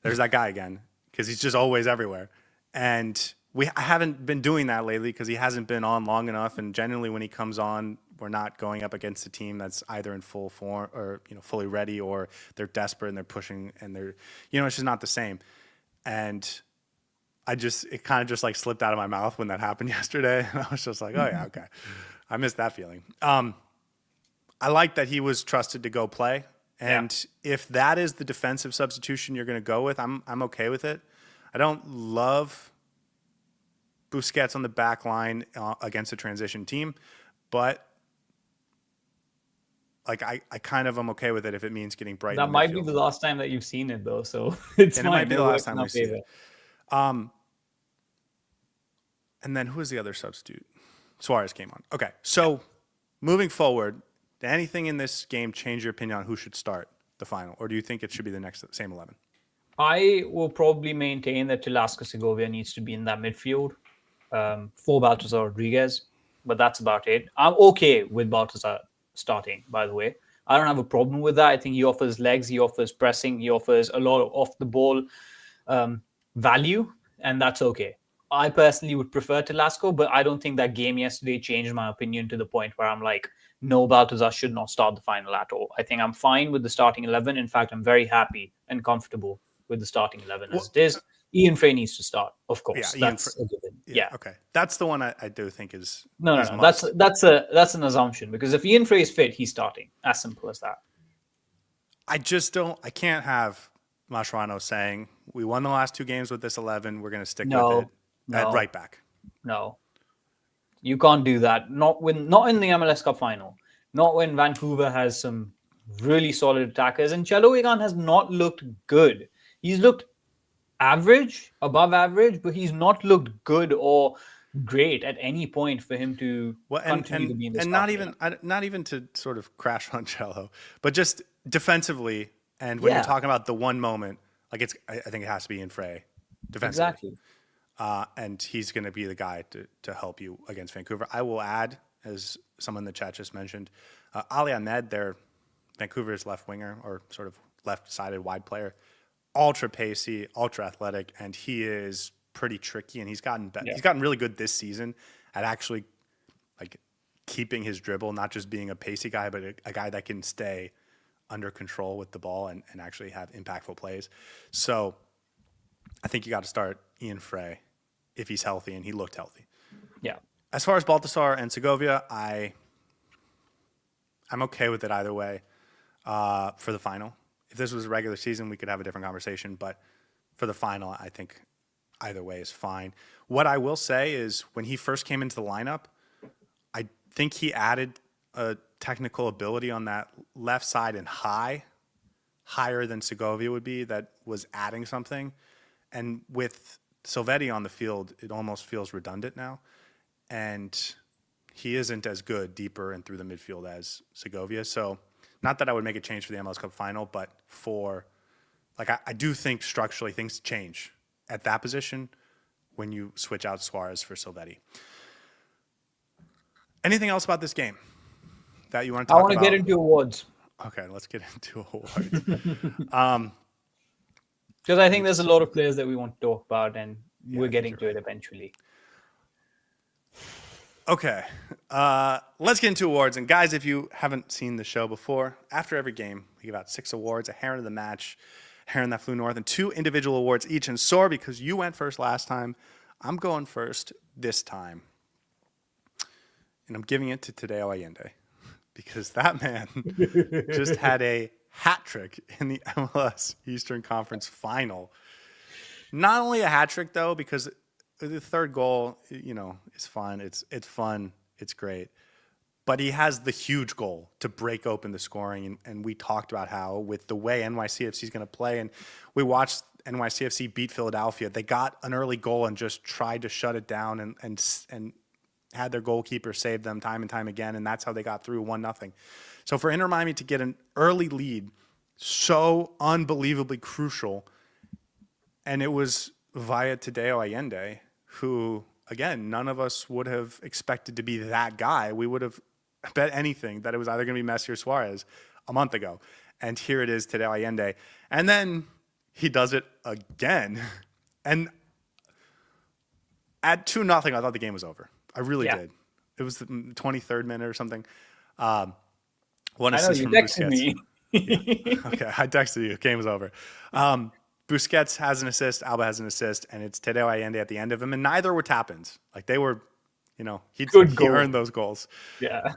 There's that guy again," because he's just always everywhere. And I haven't been doing that lately because he hasn't been on long enough. And generally, when he comes on, we're not going up against a team that's either in full form or fully ready, or they're desperate and they're pushing and they're it's just not the same. And it kind of just like slipped out of my mouth when that happened yesterday. And I was just like, oh yeah, okay. I missed that feeling. I like that he was trusted to go play. And if that is the defensive substitution you're going to go with, I'm okay with it. I don't love Busquets on the back line against a transition team, but like I kind of am okay with it if it means getting Bright. That might be the last time that you've seen it, though. So it's and it might be the last time we see it. And then who was the other substitute? Suarez came on. Okay, so moving forward, did anything in this game change your opinion on who should start the final, or do you think it should be the same 11? I will probably maintain that Talasco Segovia needs to be in that midfield for Baltazar Rodriguez, but that's about it. I'm okay with Baltazar starting, by the way. I don't have a problem with that. I think he offers legs, he offers pressing, he offers a lot of off-the-ball value, and that's okay. I personally would prefer Talasco, but I don't think that game yesterday changed my opinion to the point where I'm like, no, Baltazar should not start the final at all. I think I'm fine with the starting 11. In fact, I'm very happy and comfortable with the starting 11 as it is. Ian Frey needs to start, of course. Yeah, that's a given. Yeah. Okay. That's the one I do think is no. That's an assumption, because if Ian Frey is fit, he's starting. As simple as that. I can't have Mascherano saying we won the last 2 games with this 11. We're going to stick with it at right back. No, you can't do that. Not in the MLS Cup final. Not when Vancouver has some really solid attackers, and Chelo Wigan has not looked good. He's looked average, above average, but he's not looked good or great at any point for him to continue to be in this. And not even to sort of crash on Chelo, but just defensively. And when you're talking about the one moment, like I think it has to be in Frey defensively. Exactly. And he's going to be the guy to help you against Vancouver. I will add, as someone in the chat just mentioned, Ali Ahmed, their Vancouver's left winger or sort of left-sided wide player, ultra pacey, ultra athletic, and he is pretty tricky. And he's gotten really good this season at actually like keeping his dribble, not just being a pacey guy, but a guy that can stay under control with the ball and actually have impactful plays. So I think you got to start Ian Frey if he's healthy, and he looked healthy. Yeah. As far as Baltasar and Segovia, I'm okay with it either way for the final. If this was a regular season, we could have a different conversation. But for the final, I think either way is fine. What I will say is when he first came into the lineup, I think he added a technical ability on that left side and higher than Segovia would be, that was adding something. And with Silvetti on the field, it almost feels redundant now. And he isn't as good deeper and through the midfield as Segovia. So not that I would make a change for the MLS Cup final, but I do think structurally things change at that position when you switch out Suarez for Silvetti. Anything else about this game that you want to talk about? I want to get into awards. Okay, let's get into awards. Because I think there's a lot of players that we want to talk about, and we're getting to it eventually. Okay, let's get into awards. And guys, if you haven't seen the show before, after every game, we give out 6 awards, a Heron of the Match, Heron that flew north, and 2 individual awards each. And Saur, because you went first last time, I'm going first this time. And I'm giving it to Tadeo Allende because that man just had a hat trick in the MLS Eastern Conference Final. Not only a hat trick, though, because the third goal, is fun. It's fun. It's great. But he has the huge goal to break open the scoring. And we talked about how with the way NYCFC is going to play, and we watched NYCFC beat Philadelphia, they got an early goal and just tried to shut it down and had their goalkeeper save them time and time again. And that's how they got through 1-0. So for Inter Miami to get an early lead, so unbelievably crucial. And it was via Tadeo Allende, who, again, none of us would have expected to be that guy. We would have bet anything that it was either going to be Messi or Suarez a month ago. And here it is, Tadeo Allende. And then he does it again. And at 2-0, I thought the game was over. I really did. It was the 23rd minute or something. One assist from Busquets. Me. Yeah. Okay, I texted you. Game was over. Busquets has an assist, Alba has an assist, and it's Tadeo Allende at the end of him, and neither were tap-ins. Like, they were, he earned those goals. Yeah.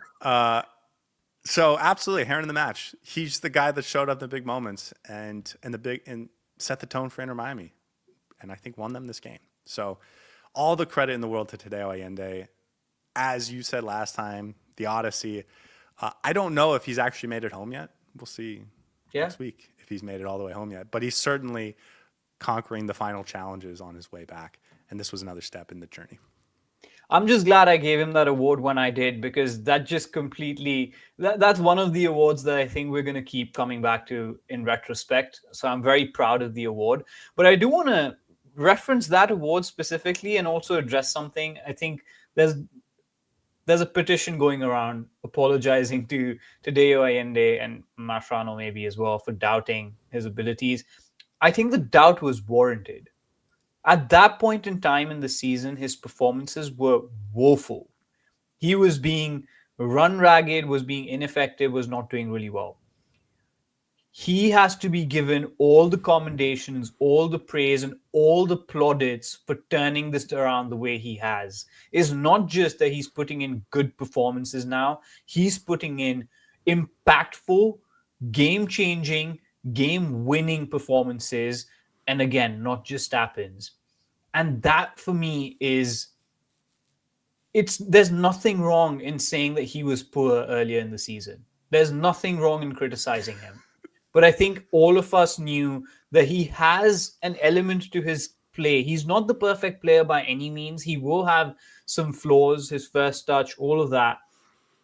So absolutely, Heron in the match. He's the guy that showed up in the big moments and set the tone for Inter Miami, and I think won them this game. So all the credit in the world to Tadeo Allende. As you said last time, the Odyssey. I don't know if he's actually made it home yet. We'll see next week if he's made it all the way home yet. But he's certainly conquering the final challenges on his way back. And this was another step in the journey. I'm just glad I gave him that award when I did, because that just completely, that's one of the awards that I think we're going to keep coming back to in retrospect. So I'm very proud of the award. But I do want to reference that award specifically and also address something. I think there's a petition going around apologizing to Tadeo Allende and Mascherano maybe as well for doubting his abilities. I think the doubt was warranted. At that point in time in the season, his performances were woeful. He was being run ragged, was being ineffective, was not doing really well. He has to be given all the commendations, all the praise, and all the plaudits for turning this around the way he has. It's not just that he's putting in good performances now. He's putting in impactful, game-changing, game-winning performances. And again, not just tap-ins. And that, for me, there's nothing wrong in saying that he was poor earlier in the season. There's nothing wrong in criticizing him. But I think all of us knew that he has an element to his play. He's not the perfect player by any means. He will have some flaws, his first touch, all of that.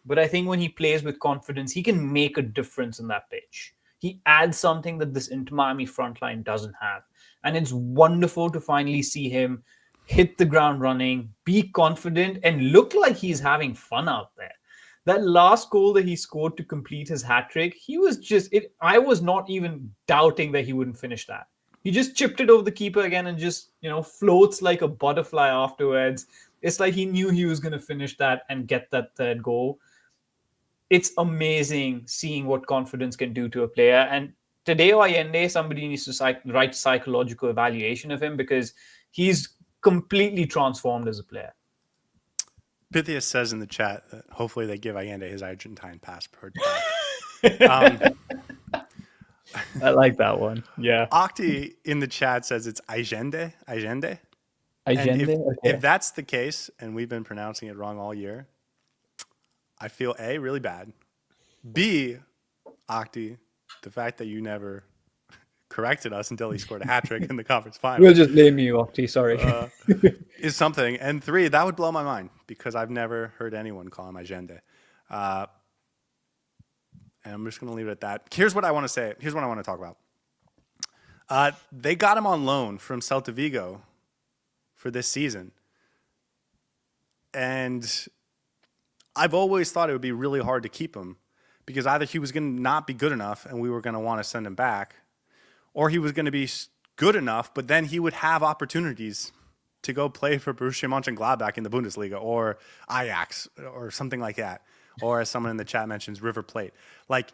But I think when he plays with confidence, he can make a difference in that pitch. He adds something that this Inter Miami front line doesn't have. And it's wonderful to finally see him hit the ground running, be confident, and look like he's having fun out there. That last goal that he scored to complete his hat trick, I was not even doubting that he wouldn't finish that. He just chipped it over the keeper again and just, floats like a butterfly afterwards. It's like he knew he was going to finish that and get that third goal. It's amazing seeing what confidence can do to a player. And Tadeo Allende, somebody needs to write psychological evaluation of him because he's completely transformed as a player. Pythias says in the chat that hopefully they give Allende his Argentine passport. I like that one. Yeah. Octi in the chat says it's Allende. Allende? If that's the case, and we've been pronouncing it wrong all year, I feel A, really bad. B, Octi, the fact that you never corrected us until he scored a hat trick in the conference final. We'll just blame you, Octi. Sorry. Is something. And 3, that would blow my mind because I've never heard anyone call him Allende. And I'm just going to leave it at that. Here's what I want to say. Here's what I want to talk about. They got him on loan from Celta Vigo for this season. And I've always thought it would be really hard to keep him because either he was going to not be good enough and we were going to want to send him back, or he was going to be good enough, but then he would have opportunities to go play for Borussia Mönchengladbach in the Bundesliga or Ajax or something like that. Or as someone in the chat mentions, River Plate. Like,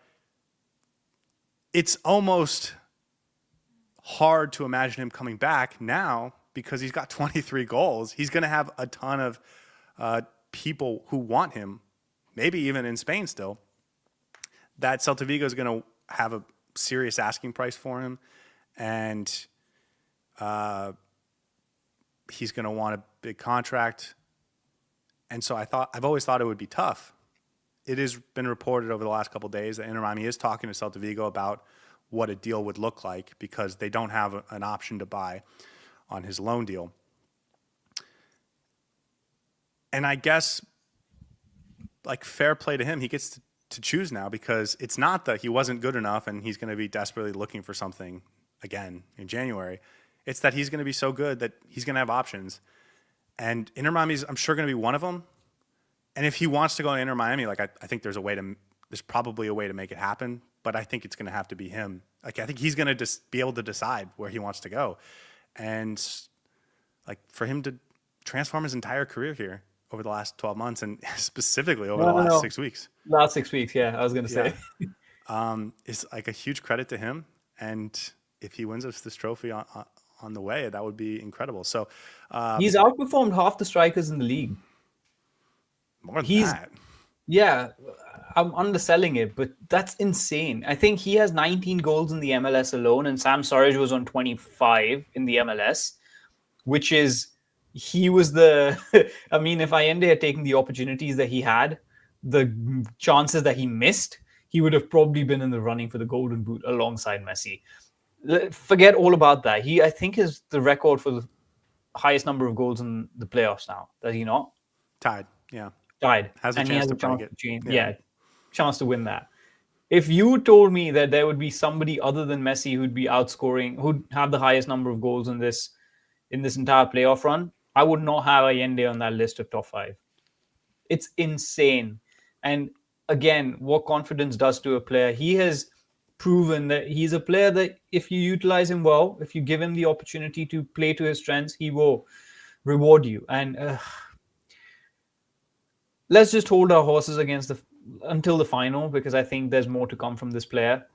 it's almost hard to imagine him coming back now because he's got 23 goals. He's going to have a ton of people who want him, maybe even in Spain still. That Celta Vigo is going to have a serious asking price for him, and he's going to want a big contract. And so I've always thought it would be tough. It has been reported over the last couple of days that Inter Miami is talking to Celta Vigo about what a deal would look like because they don't have an option to buy on his loan deal. And I guess, like, fair play to him. He gets to choose now because it's not that he wasn't good enough and he's going to be desperately looking for something again in January. It's that he's going to be so good that he's going to have options. And Inter Miami's, I'm sure, going to be one of them. And if he wants to go to Inter Miami, like, I think there's probably a way to make it happen, but I think it's going to have to be him. Like, I think he's going to just be able to decide where he wants to go. And, like, for him to transform his entire career here over the last 12 months and specifically over the last 6 weeks. Last 6 weeks, yeah, I was going to say. Is like a huge credit to him. And if he wins us this trophy on the way, that would be incredible. So he's outperformed half the strikers in the league. More than that. Yeah, I'm underselling it, but that's insane. I think he has 19 goals in the MLS alone, and Sam Surridge was on 25 in the MLS, which is, he was the, I mean, if Allende had taken the opportunities that he had, the chances that he missed, he would have probably been in the running for the Golden Boot alongside Messi. Forget all about that. He, I think, is the record for the highest number of goals in the playoffs now. Does he not? Tied, yeah. Tied. Has a chance to break it. Chance to win that. If you told me that there would be somebody other than Messi who'd be outscoring, who'd have the highest number of goals in this entire playoff run, I would not have Allende on that list of top 5. It's insane. And again, what confidence does to a player. He has proven that he's a player that if you utilize him well, if you give him the opportunity to play to his strengths, he will reward you. And let's just hold our horses until the final, because I think there's more to come from this player.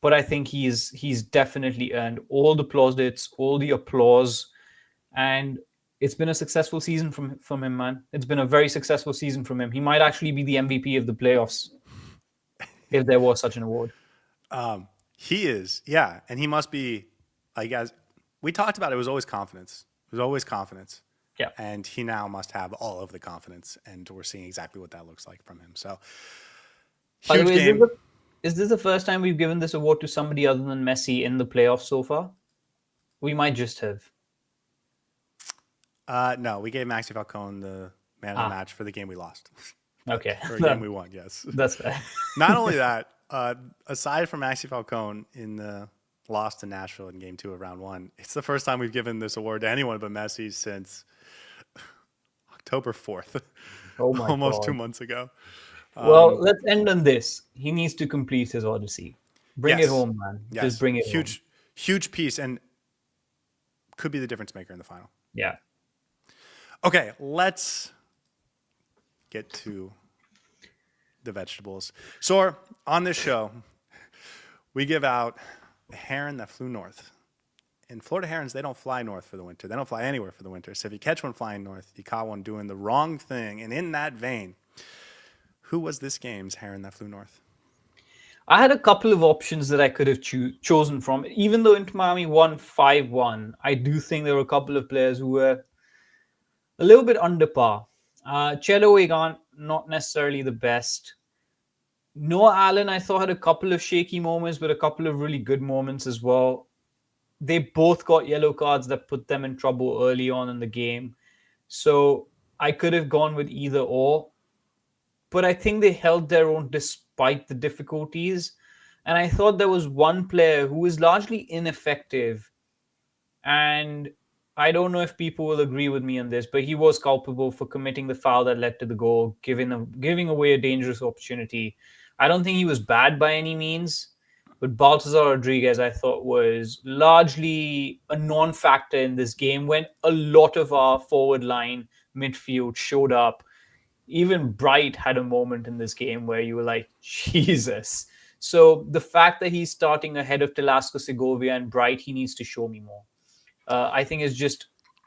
But I think he's definitely earned all the plaudits, all the applause, and it's been a successful season from him, man. It's been a very successful season from him. He might actually be the MVP of the playoffs if there was such an award. He is, yeah. And he must be, like, as we talked about, it was always confidence. It was always confidence. Yeah. And he now must have all of the confidence, and we're seeing exactly what that looks like from him. So, huge game. Is this the first time we've given this award to somebody other than Messi in the playoffs so far? We might just have. No, we gave Maxi Falcone the man of the match for the game we lost. Okay. For a game we won, yes. That's fair. Not only that, aside from Maxi Falcone in the loss to Nashville in Game 2 of Round 1, it's the first time we've given this award to anyone but Messi since October 4th. Oh my Almost God. 2 months ago. Well, let's end on this. He needs to complete his odyssey. Bring it home, man. Yes. Just bring it home. Huge piece, and could be the difference maker in the final. Yeah. Okay, let's get to the vegetables. So on this show, we give out a heron that flew north. And Florida herons, they don't fly north for the winter. They don't fly anywhere for the winter. So if you catch one flying north, you caught one doing the wrong thing. And in that vein, who was this game's heron that flew north? I had a couple of options that I could have chosen from. Even though Inter Miami won 5-1, I do think there were a couple of players who were a little bit under par. Chedo Egan, not necessarily the best. Noah Allen, I thought, had a couple of shaky moments, but a couple of really good moments as well. They both got yellow cards that put them in trouble early on in the game. So I could have gone with either or, but I think they held their own despite the difficulties. And I thought there was one player who was largely ineffective, and I don't know if people will agree with me on this, but he was culpable for committing the foul that led to the goal, giving away a dangerous opportunity. I don't think he was bad by any means, but Baltazar Rodriguez, I thought, was largely a non-factor in this game when a lot of our forward line midfield showed up. Even Bright had a moment in this game where you were like, Jesus. So the fact that he's starting ahead of Telasco Segovia and Bright, he needs to show me more. I think it's just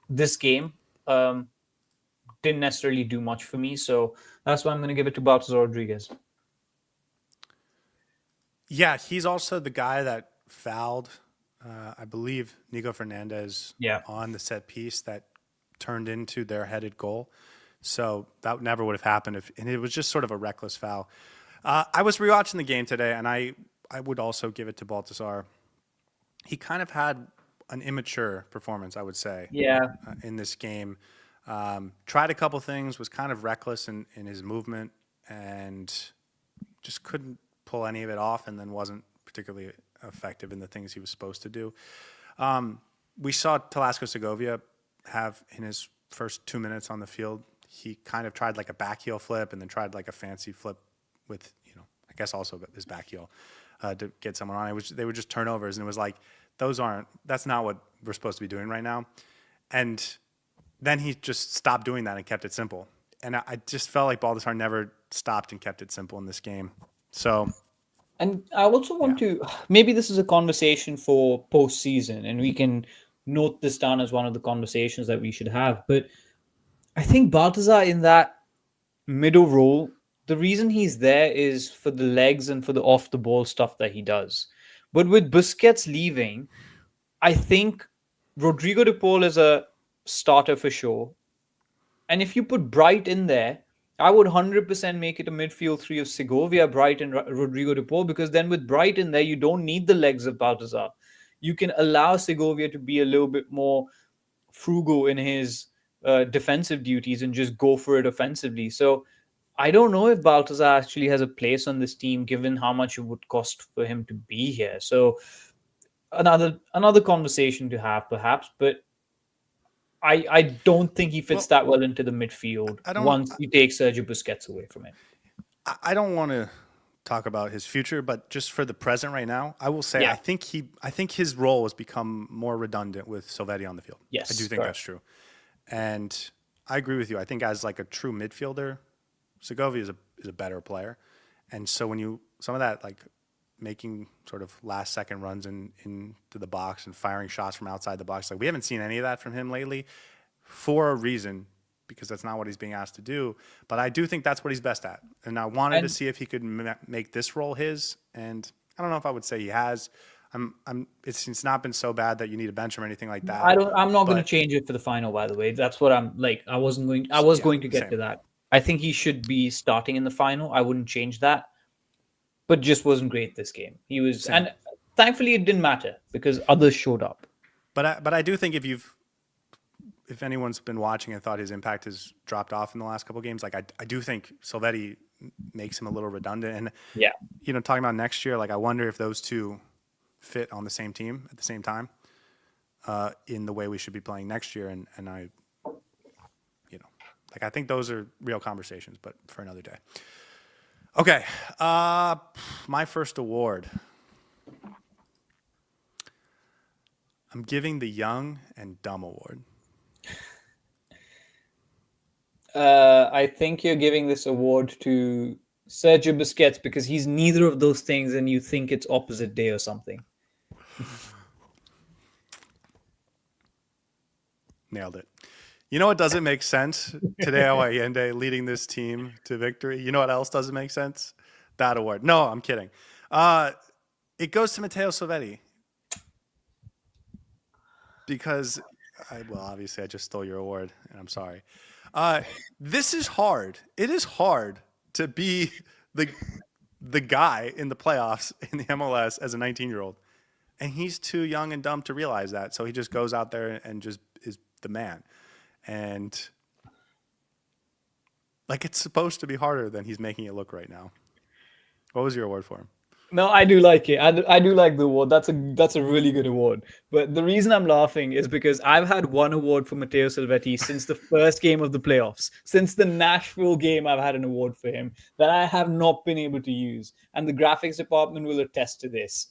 this game didn't necessarily do much for me. So that's why I'm going to give it to Baltazar Rodriguez. Yeah, he's also the guy that fouled, I believe, Nico Fernandez on the set piece that turned into their headed goal. So that never would have happened and it was just sort of a reckless foul. I was rewatching the game today, and I would also give it to Baltazar. He kind of had an immature performance, I would say. In this game. Tried a couple things, was kind of reckless in his movement, and just couldn't pull any of it off, and then wasn't particularly effective in the things he was supposed to do. We saw Telasco Segovia have, in his first 2 minutes on the field, he kind of tried like a back heel flip and then tried like a fancy flip with, I guess also his back heel to get someone on. They were just turnovers, and it was like, that's not what we're supposed to be doing right now. And then he just stopped doing that and kept it simple. And I just felt like Baltazar never stopped and kept it simple in this game. So, and I also want to, maybe this is a conversation for postseason, and we can note this down as one of the conversations that we should have. But I think Baltazar in that middle role, the reason he's there is for the legs and for the off the ball stuff that he does. But with Busquets leaving, I think Rodrigo de Paul is a starter for sure. And if you put Bright in there, I would 100% make it a midfield three of Segovia, Bright, and Rodrigo de Paul, because then with Bright in there, you don't need the legs of Baltazar. You can allow Segovia to be a little bit more frugal in his defensive duties and just go for it offensively. So I don't know if Baltazar actually has a place on this team, given how much it would cost for him to be here. So another conversation to have, perhaps, but I don't think he fits that well into the midfield once you take Sergio Busquets away from it. I don't want to talk about his future, but just for the present right now, I will say I think his role has become more redundant with Silvetti on the field. Yes, I do think that's true. And I agree with you. I think as like a true midfielder, Segovia is a better player. And so when some of that like making sort of last second runs into the box and firing shots from outside the box, like we haven't seen any of that from him lately for a reason, because that's not what he's being asked to do. But I do think that's what he's best at. And I wanted to see if he could make this role his. And I don't know if I would say he has. It's not been so bad that you need to bench him or anything like that. I'm not going to change it for the final, by the way. That's what I'm like. I was going to get to that. I think he should be starting in the final. I wouldn't change that. But just wasn't great this game. He was, and thankfully it didn't matter because others showed up. But I do think if anyone's been watching and thought his impact has dropped off in the last couple of games, like I do think Silvetti makes him a little redundant. And talking about next year, like I wonder if those two fit on the same team at the same time in the way we should be playing next year. And I, like I think those are real conversations, but for another day. Okay, my first award. I'm giving the Young and Dumb Award. I think you're giving this award to Sergio Busquets because he's neither of those things and you think it's opposite day or something. Nailed it. You know what doesn't make sense? Tadeo Allende leading this team to victory. You know what else doesn't make sense? That award. No, I'm kidding. It goes to Mateo Silvetti. Because, obviously I just stole your award, and I'm sorry. This is hard. It is hard to be the guy in the playoffs in the MLS as a 19-year-old. And he's too young and dumb to realize that. So he just goes out there and just is the man. And Like it's supposed to be harder than he's making it look right now. What was your award for him? No, I do like it. I do like the award. That's a really good award. But the reason I'm laughing is because I've had one award for Mateo Silvetti since the first game of the playoffs. Since the Nashville game, I've had an award for him that I have not been able to use. And the graphics department will attest to this.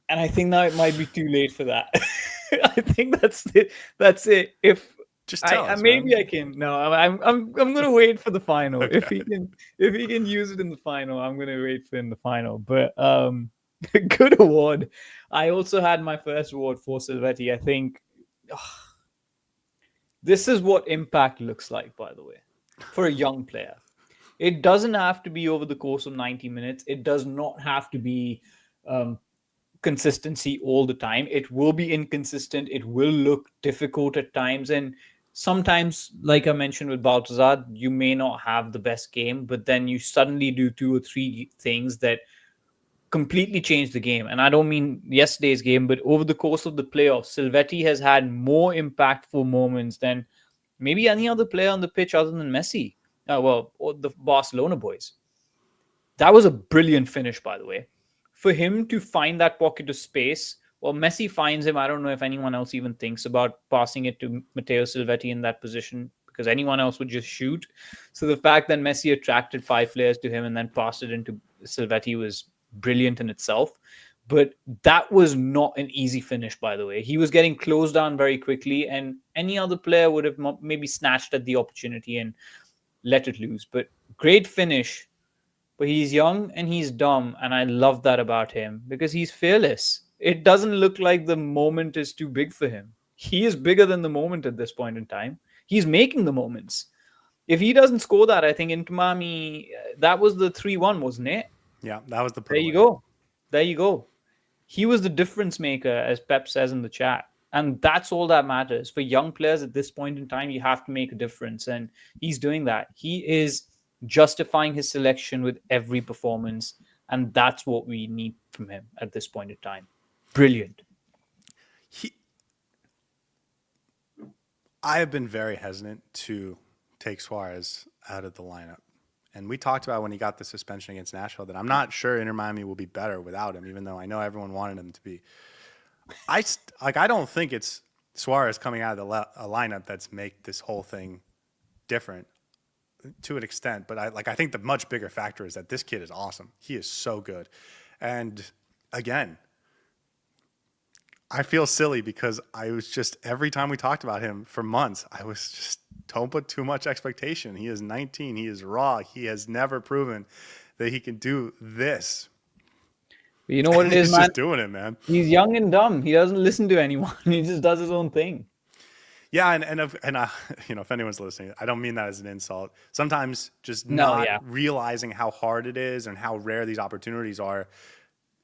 And I think now it might be too late for that. I think that's it. That's it. If Just tell us, maybe man. I can. No, I'm gonna wait for the final. Okay. If he can use it in the final, I'm gonna wait for in the final. But good award. I also had my first award for Silvetti. I think this is what impact looks like, by the way, for a young player. It doesn't have to be over the course of 90 minutes. It does not have to be consistency all the time. It will be inconsistent. It will look difficult at times. And sometimes, like I mentioned with Baltazar, you may not have the best game, but then you suddenly do 2 or 3 things that completely change the game. And I don't mean yesterday's game, but over the course of the playoffs, Silvetti has had more impactful moments than maybe any other player on the pitch other than Messi. Or the Barcelona boys. That was a brilliant finish, by the way. For him to find that pocket of space, well, Messi finds him. I don't know if anyone else even thinks about passing it to Mateo Silvetti in that position, because anyone else would just shoot. So the fact that Messi attracted 5 players to him and then passed it into Silvetti was brilliant in itself. But that was not an easy finish, by the way. He was getting closed down very quickly, and any other player would have maybe snatched at the opportunity and let it loose. But great finish. But he's young and he's dumb, and I love that about him because he's fearless. It doesn't look like the moment is too big for him. He is bigger than the moment at this point in time. He's making the moments. If he doesn't score that, I think Inter Miami, that was the 3-1, wasn't it? Yeah, that was the There you go. There you go. He was the difference maker, as Pep says in the chat. And that's all that matters. For young players at this point in time, you have to make a difference. And he's doing that. He is justifying his selection with every performance. And that's what we need from him at this point in time. Brilliant. I have been very hesitant to take Suarez out of the lineup. And we talked about when he got the suspension against Nashville that I'm not sure Inter Miami will be better without him, even though I know everyone wanted him to be. I don't think it's Suarez coming out of the lineup that's make this whole thing different to an extent. But I think the much bigger factor is that this kid is awesome. He is so good. And again, I feel silly because I was just, every time we talked about him for months, I was just, don't put too much expectation. He is 19. He is raw. He has never proven that he can do this. But you know what it is, He's man? just doing it, man. He's young and dumb. He doesn't listen to anyone. He just does his own thing. Yeah, and if anyone's listening, I don't mean that as an insult. Sometimes just not realizing how hard it is and how rare these opportunities are.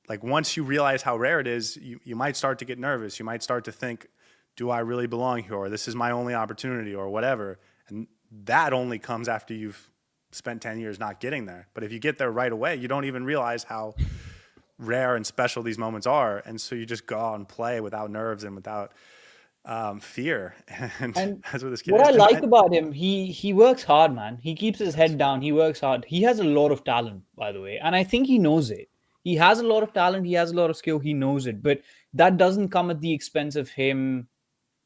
Like once you realize how rare it is, you might start to get nervous. You might start to think, do I really belong here? Or this is my only opportunity or whatever. And that only comes after you've spent 10 years not getting there. But if you get there right away, you don't even realize how rare and special these moments are. And so you just go out and play without nerves and without fear. And that's what this kid is. What I like about him, he works hard, man. He keeps his head down. He works hard. He has a lot of talent, by the way. And I think he knows it. He has a lot of talent. He has a lot of skill. He knows it. But that doesn't come at the expense of him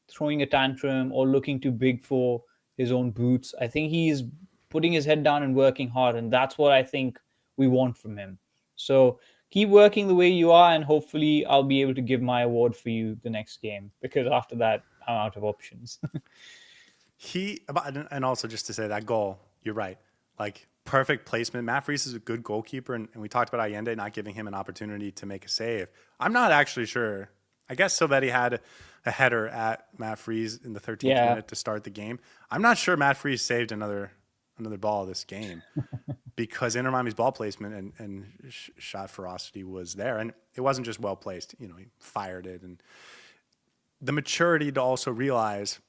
throwing a tantrum or looking too big for his own boots. I think he's putting his head down and working hard. And that's what I think we want from him. So keep working the way you are. And hopefully I'll be able to give my award for you the next game. Because after that, I'm out of options. And also just to say that goal, you're right. Like, perfect placement. Matt Freese is a good goalkeeper, and we talked about Allende not giving him an opportunity to make a save. I'm not actually sure. I guess Silvetti had a header at Matt Freese in the 13th minute to start the game. I'm not sure Matt Freese saved another ball this game because Inter Miami's ball placement and shot ferocity was there, and it wasn't just well placed. He fired it, and the maturity to also realize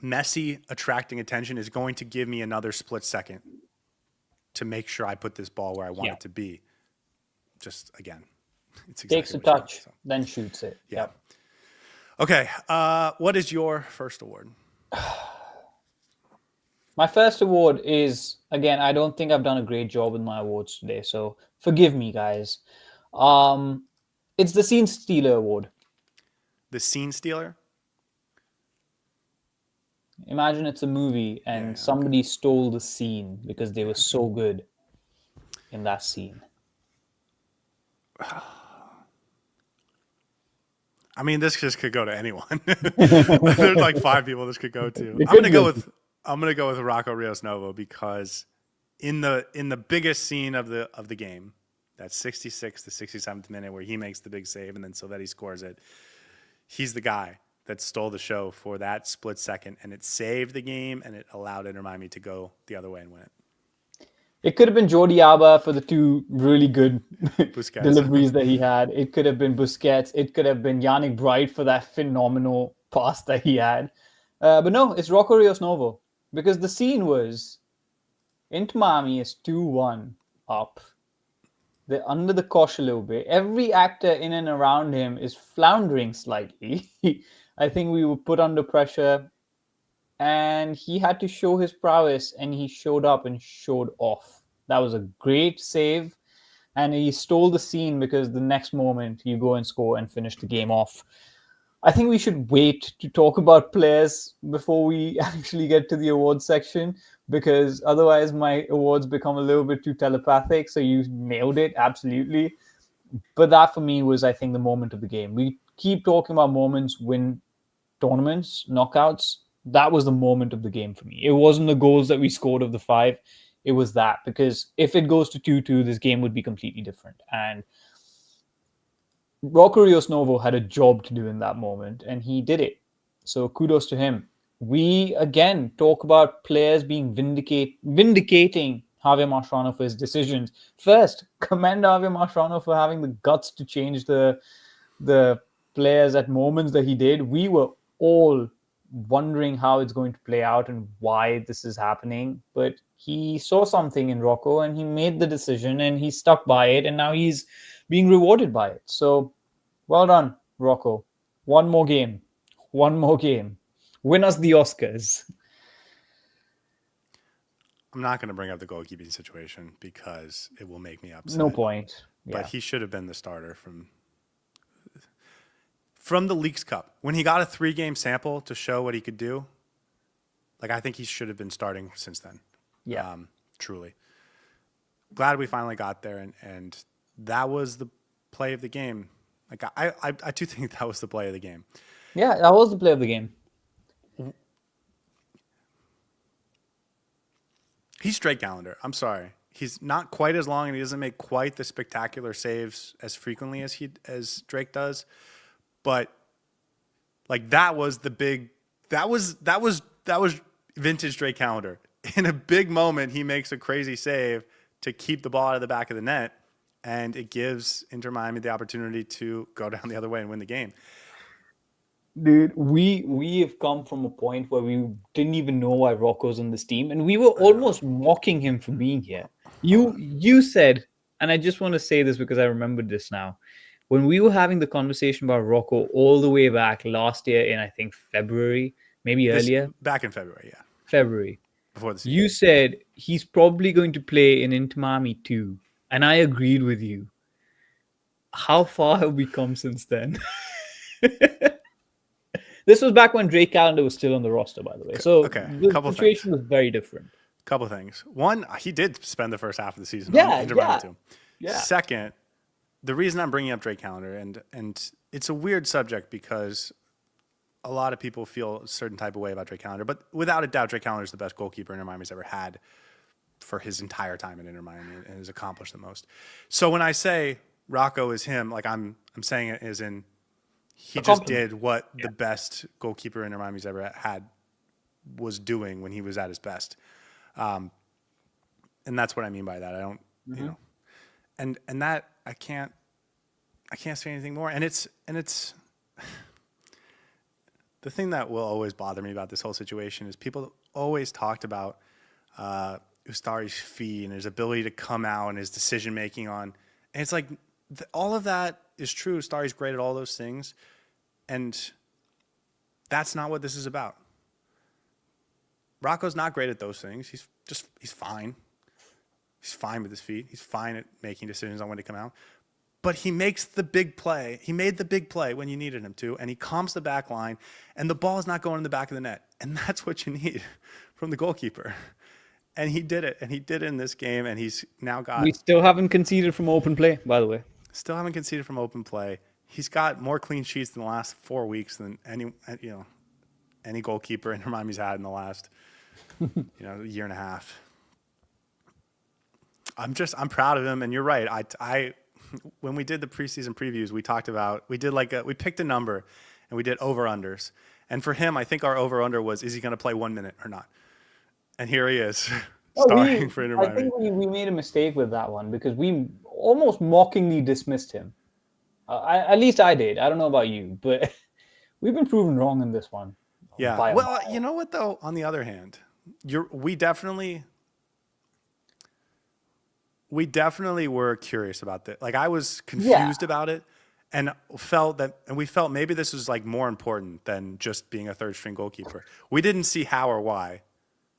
Messi attracting attention is going to give me another split second to make sure I put this ball where I want it to be. Just, again, it's exactly takes a touch, then shoots it. Yeah. Okay. What is your first award? My first award is, again, I don't think I've done a great job with my awards today, so forgive me, guys. Um, it's the Scene Stealer Award. The scene stealer? Imagine it's a movie Yeah, and yeah, okay. somebody stole the scene because they Yeah, were okay. so good in that scene. I mean, this just could go to anyone. There's like 5 people this could go to. It could go. I'm gonna go with Rocco Rios Novo because in the biggest scene of the game, that 66th to 67th minute where he makes the big save and then Silvetti scores it. He's the guy that stole the show for that split second, and it saved the game and it allowed Inter Miami to go the other way and win it. It could have been Jordi Alba for the two really good Busquets. deliveries that he had. It could have been Busquets. It could have been Yannick Bright for that phenomenal pass that he had. But no, it's Rocco Rios Novo because the scene was Inter Miami is 2-1 up. They're under the cosh a little bit. Every actor in and around him is floundering slightly. I think we were put under pressure and he had to show his prowess and he showed up and showed off. That was a great save and he stole the scene because the next moment you go and score and finish the game off. I think we should wait to talk about players before we actually get to the awards section because otherwise my awards become a little bit too telepathic. So you nailed it, absolutely. But that for me was, I think, the moment of the game. We keep talking about moments, win tournaments, knockouts. That was the moment of the game for me. It wasn't the goals that we scored of the 5. It was that because if it goes to 2-2, this game would be completely different. And Rocco Rios Novo had a job to do in that moment, and he did it. So kudos to him. We, again, talk about players being vindicating Javier Mascherano for his decisions. First, commend Javier Mascherano for having the guts to change the players at moments that he did. We were all wondering how it's going to play out and why this is happening. But he saw something in Rocco and he made the decision and he stuck by it. And now he's being rewarded by it. So well done, Rocco. One more game. One more game. Win us the Oscars. I'm not going to bring up the goalkeeping situation because it will make me upset. No point. Yeah. But he should have been the starter from the Leagues Cup. When he got a 3-game sample to show what he could do, like I think he should have been starting since then. Yeah. Truly. Glad we finally got there, and that was the play of the game. Like I do think that was the play of the game. Yeah, that was the play of the game. He's Drake Gallagher. I'm sorry. He's not quite as long and he doesn't make quite the spectacular saves as frequently as Drake does. But like that was vintage Drake Gallagher. In a big moment, he makes a crazy save to keep the ball out of the back of the net, and it gives Inter Miami the opportunity to go down the other way and win the game. Dude, we have come from a point where we didn't even know why Rocco's on this team, and we were almost mocking him for being here. You said, and I just want to say this because I remembered this now, when we were having the conversation about Rocco all the way back last year in I think February, maybe earlier. Back in February, yeah. February. Before the season. You said he's probably going to play in Inter Miami too, and I agreed with you. How far have we come since then? This was back when Drake Gallagher was still on the roster, by the way. So the situation was very different. Couple things. One, he did spend the first half of the season. Yeah. Second, the reason I'm bringing up Drake Gallagher, and it's a weird subject because a lot of people feel a certain type of way about Drake Gallagher, but without a doubt, Drake Gallagher is the best goalkeeper Inter Miami's ever had for his entire time in Inter Miami and has accomplished the most. So when I say Rocco is him, like I'm saying it as in he just did what the best goalkeeper Inter Miami's ever had was doing when he was at his best. And that's what I mean by that. I don't, you know, and that I can't say anything more. And it's the thing that will always bother me about this whole situation is people always talked about Ustari's fee and his ability to come out and his decision making on, and it's like all of that is true. Ustari's great at all those things, and that's not what this is about. Rocco's not great at those things. He's fine. He's fine with his feet. He's fine at making decisions on when to come out. But he makes the big play. He made the big play when you needed him to, and he calms the back line, and the ball is not going in the back of the net. And that's what you need from the goalkeeper. And he did it. And he did it in this game, and he's now got... We still haven't conceded from open play, by the way. Still haven't conceded from open play. He's got more clean sheets in the last 4 weeks than any goalkeeper Inter Miami's had in the last year and a half. I'm proud of him, and you're right. I when we did the preseason previews, we picked a number and we did over-unders. And for him, I think our over-under was, is he going to play 1 minute or not? And here he is, starting for Inter Miami. I think we made a mistake with that one because we almost mockingly dismissed him. At least I did. I don't know about you, but we've been proven wrong in this one. Yeah. Well, you know what, though? On the other hand, we definitely were curious about that. Like, I was confused about it and we felt maybe this was like more important than just being a third string goalkeeper. We didn't see how or why.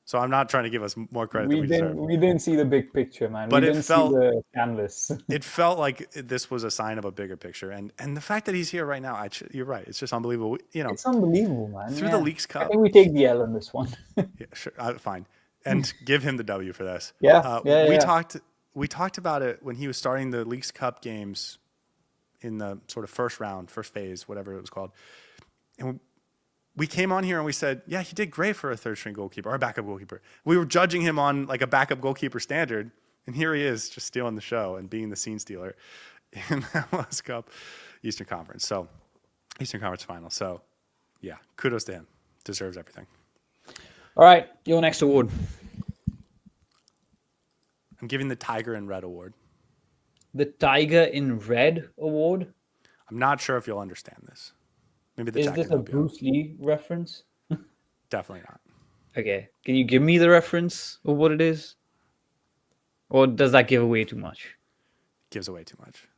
So I'm not trying to give us more credit than we deserve. We didn't see the big picture, man. But we didn't see the canvas. It felt like this was a sign of a bigger picture. And the fact that he's here right now, you're right. It's just unbelievable. It's unbelievable, man. Through the Leagues Cup. I think we take the L in this one. Yeah, sure. Fine. And give him the W for this. We talked about it when he was starting the Leagues Cup games in the sort of first phase, whatever it was called. And we came on here and we said, yeah, he did great for a third string goalkeeper or a backup goalkeeper. We were judging him on like a backup goalkeeper standard. And here he is just stealing the show and being the scene stealer in the MLS Cup Eastern Conference final. So yeah, kudos to him. Deserves everything. All right. Your next award. I'm giving the Tiger in Red award. The Tiger in Red award? I'm not sure if you'll understand this. Maybe the Is jacket this a Bruce Lee reference? Definitely not. Okay. Can you give me the reference of what it is? Or does that give away too much? Gives away too much.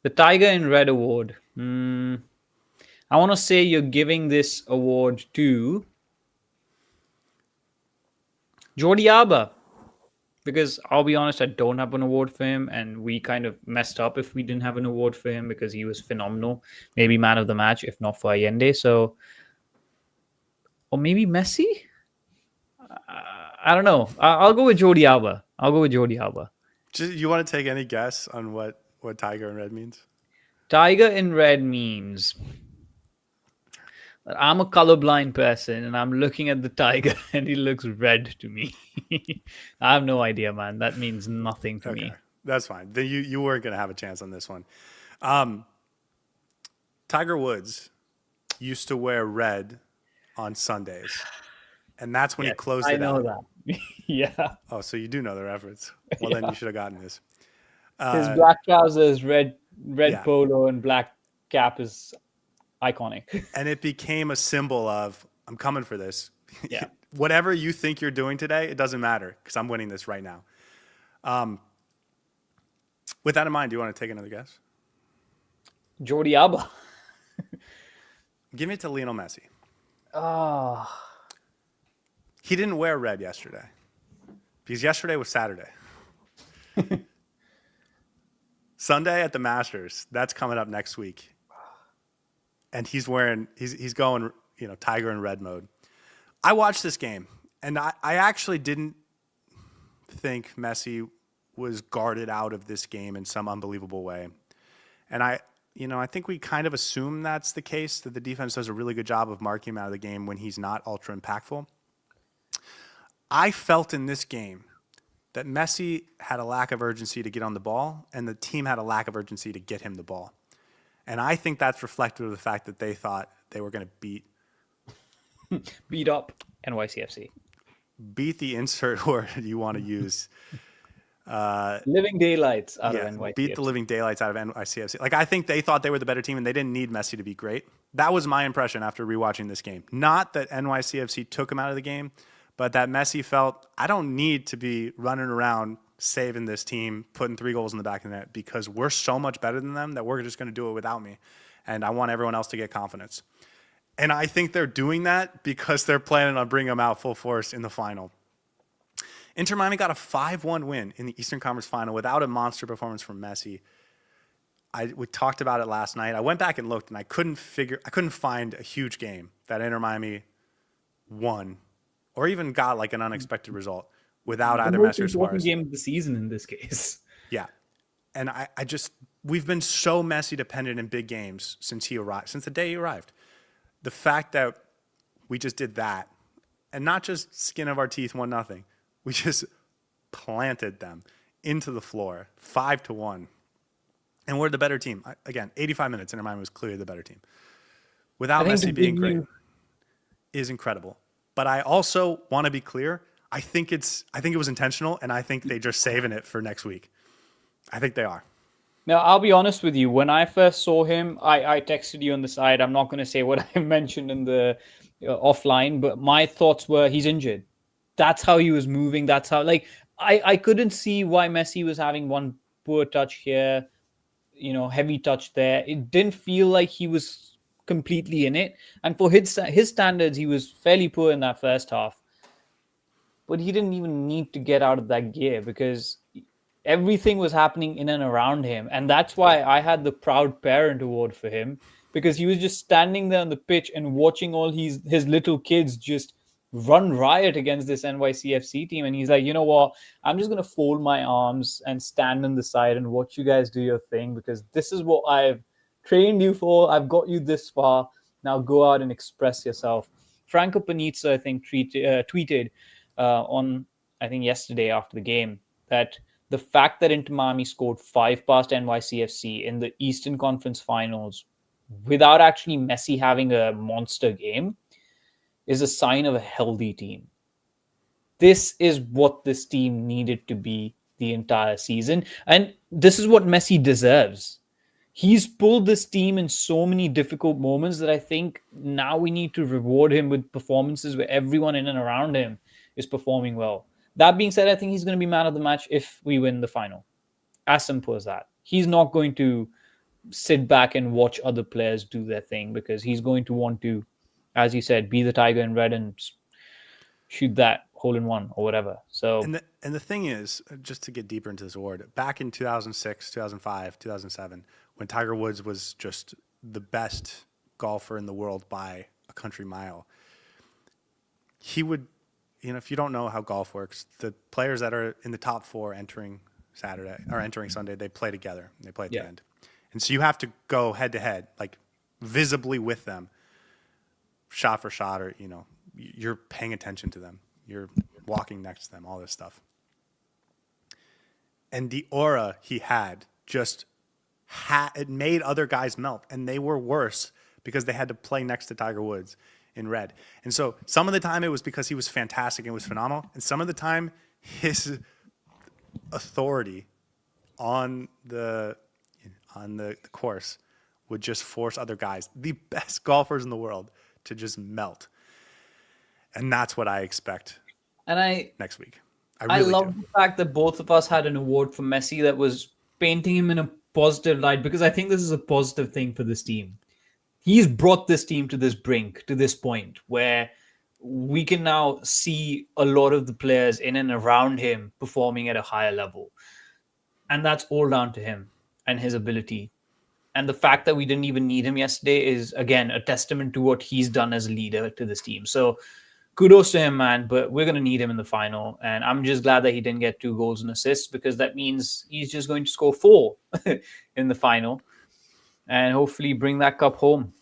The Tiger in Red award. I want to say you're giving this award to Jordi Alba. Because I'll be honest, I don't have an award for him, and we kind of messed up if we didn't have an award for him because he was phenomenal. Maybe man of the match, if not for Allende. So, or maybe Messi? I don't know. I'll go with Jordi Alba. You want to take any guess on what Tiger in Red means? Tiger in Red means that I'm a colorblind person and I'm looking at the tiger and he looks red to me. I have no idea, man. That means nothing to me. That's fine. You weren't going to have a chance on this one. Tiger Woods used to wear red on Sundays. And that's when he closed it out. I know that. Yeah. Oh, so you do know the reference. Well, then you should have gotten this. His black trousers, red polo, and black cap is iconic. And it became a symbol of, I'm coming for this. Yeah. Whatever you think you're doing today, it doesn't matter because I'm winning this right now. With that in mind, do you want to take another guess? Jordi Alba. Give it to Lionel Messi. Oh. He didn't wear red yesterday because yesterday was Saturday. Sunday at the Masters, that's coming up next week. And he's going, Tiger in Red mode. I watched this game, and I actually didn't think Messi was guarded out of this game in some unbelievable way. And I think we kind of assume that's the case, that the defense does a really good job of marking him out of the game when he's not ultra impactful. I felt in this game that Messi had a lack of urgency to get on the ball, and the team had a lack of urgency to get him the ball. And I think that's reflective of the fact that they thought they were going to beat up NYCFC. Beat the insert word you want to use. Living daylights out of NYCFC. Beat the living daylights out of NYCFC. Like, I think they thought they were the better team and they didn't need Messi to be great. That was my impression after rewatching this game. Not that NYCFC took him out of the game, but that Messi felt, I don't need to be running around saving this team, putting 3 goals in the back of the net because we're so much better than them that we're just going to do it without me. And I want everyone else to get confidence. And I think they're doing that because they're planning on bringing them out full force in the final. Inter Miami got a 5-1 win in the Eastern Conference Final without a monster performance from Messi. We talked about it last night. I went back and looked, and I couldn't find a huge game that Inter Miami won or even got like an unexpected result without either Messi or Suarez. Game of the season in this case. Yeah. And we've been so Messi dependent in big games since the day he arrived. The fact that we just did that, and not just skin of our teeth 1-0, we just planted them into the floor 5-1. And we're the better team. Again, 85 minutes, Inter Miami was clearly the better team. Without Messi being great is incredible. But I also want to be clear. I think it was intentional, and I think they're just saving it for next week. I think they are. Now, I'll be honest with you. When I first saw him, I texted you on the side. I'm not going to say what I mentioned in the offline, but my thoughts were he's injured. That's how he was moving. That's how, I couldn't see why Messi was having one poor touch here, heavy touch there. It didn't feel like he was completely in it. And for his standards, he was fairly poor in that first half. But he didn't even need to get out of that gear because everything was happening in and around him. And that's why I had the Proud Parent Award for him, because he was just standing there on the pitch and watching all his little kids just run riot against this NYCFC team. And he's like, you know what? I'm just going to fold my arms and stand on the side and watch you guys do your thing, because this is what I've trained you for. I've got you this far. Now go out and express yourself. Franco Panizza, I think, tweeted on, I think, yesterday after the game that the fact that Inter Miami scored 5 past NYCFC in the Eastern Conference Finals without actually Messi having a monster game is a sign of a healthy team. This is what this team needed to be the entire season. And this is what Messi deserves. He's pulled this team in so many difficult moments that I think now we need to reward him with performances where everyone in and around him is performing well. That being said, I think he's going to be man of the match if we win the final. As simple as that. He's not going to sit back and watch other players do their thing, because he's going to want to, as you said, be the tiger in red and shoot that hole in one or whatever. So, and the thing is, just to get deeper into this award, back in 2006, 2005, 2007, when Tiger Woods was just the best golfer in the world by a country mile, he would, if you don't know how golf works, the players that are in the top 4 entering Sunday, they play together. They play at the end. And so you have to go head to head, like visibly with them, shot for shot, or, you're paying attention to them. You're walking next to them, all this stuff. And the aura he had it made other guys melt, and they were worse because they had to play next to Tiger Woods in red. And so some of the time it was because he was fantastic and was phenomenal, and some of the time his authority on the course would just force other guys, the best golfers in the world, to just melt. And that's what I expect next week. I love the fact that both of us had an award for Messi that was painting him in a positive light, because I think this is a positive thing for this team. He's brought this team to this brink, to this point where we can now see a lot of the players in and around him performing at a higher level. And that's all down to him and his ability. And the fact that we didn't even need him yesterday is, again, a testament to what he's done as a leader to this team. So kudos to him, man, but we're going to need him in the final. And I'm just glad that he didn't get 2 goals and assists, because that means he's just going to score 4 in the final and hopefully bring that cup home.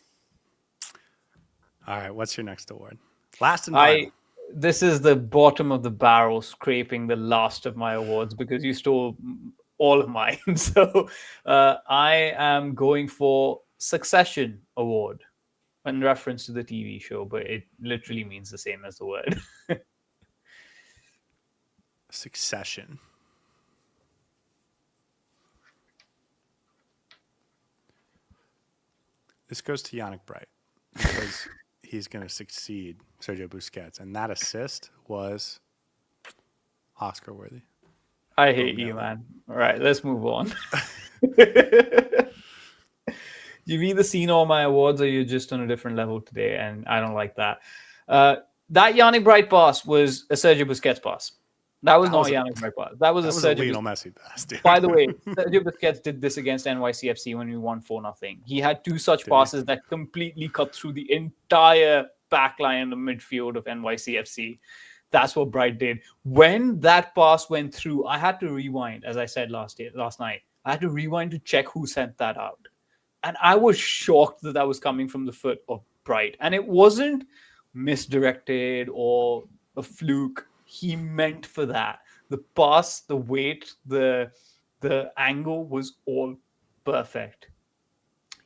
All right, what's your next award? Last and final. This is the bottom of the barrel, scraping the last of my awards, because you stole all of mine. So I am going for Succession Award, in reference to the TV show, but it literally means the same as the word. Succession. This goes to Yannick Bright, because he's going to succeed Sergio Busquets, and that assist was Oscar worthy. I hate you, man. All right, let's move on. You've either seen all my awards or you're just on a different level today, and I don't like that. That Yannick Bright pass was a Sergio Busquets pass. That was not a Yannick Bright pass. That was a Sergio Lionel Messi pass, dude. By the way, Sergio Busquets did this against NYCFC when we won 4-0. He had two such passes that completely cut through the entire back line in the midfield of NYCFC. That's what Bright did. When that pass went through, I had to rewind, as I said last night. I had to rewind to check who sent that out. And I was shocked that that was coming from the foot of Bright. And it wasn't misdirected or a fluke. He meant for that. The pass, the weight, the angle was all perfect.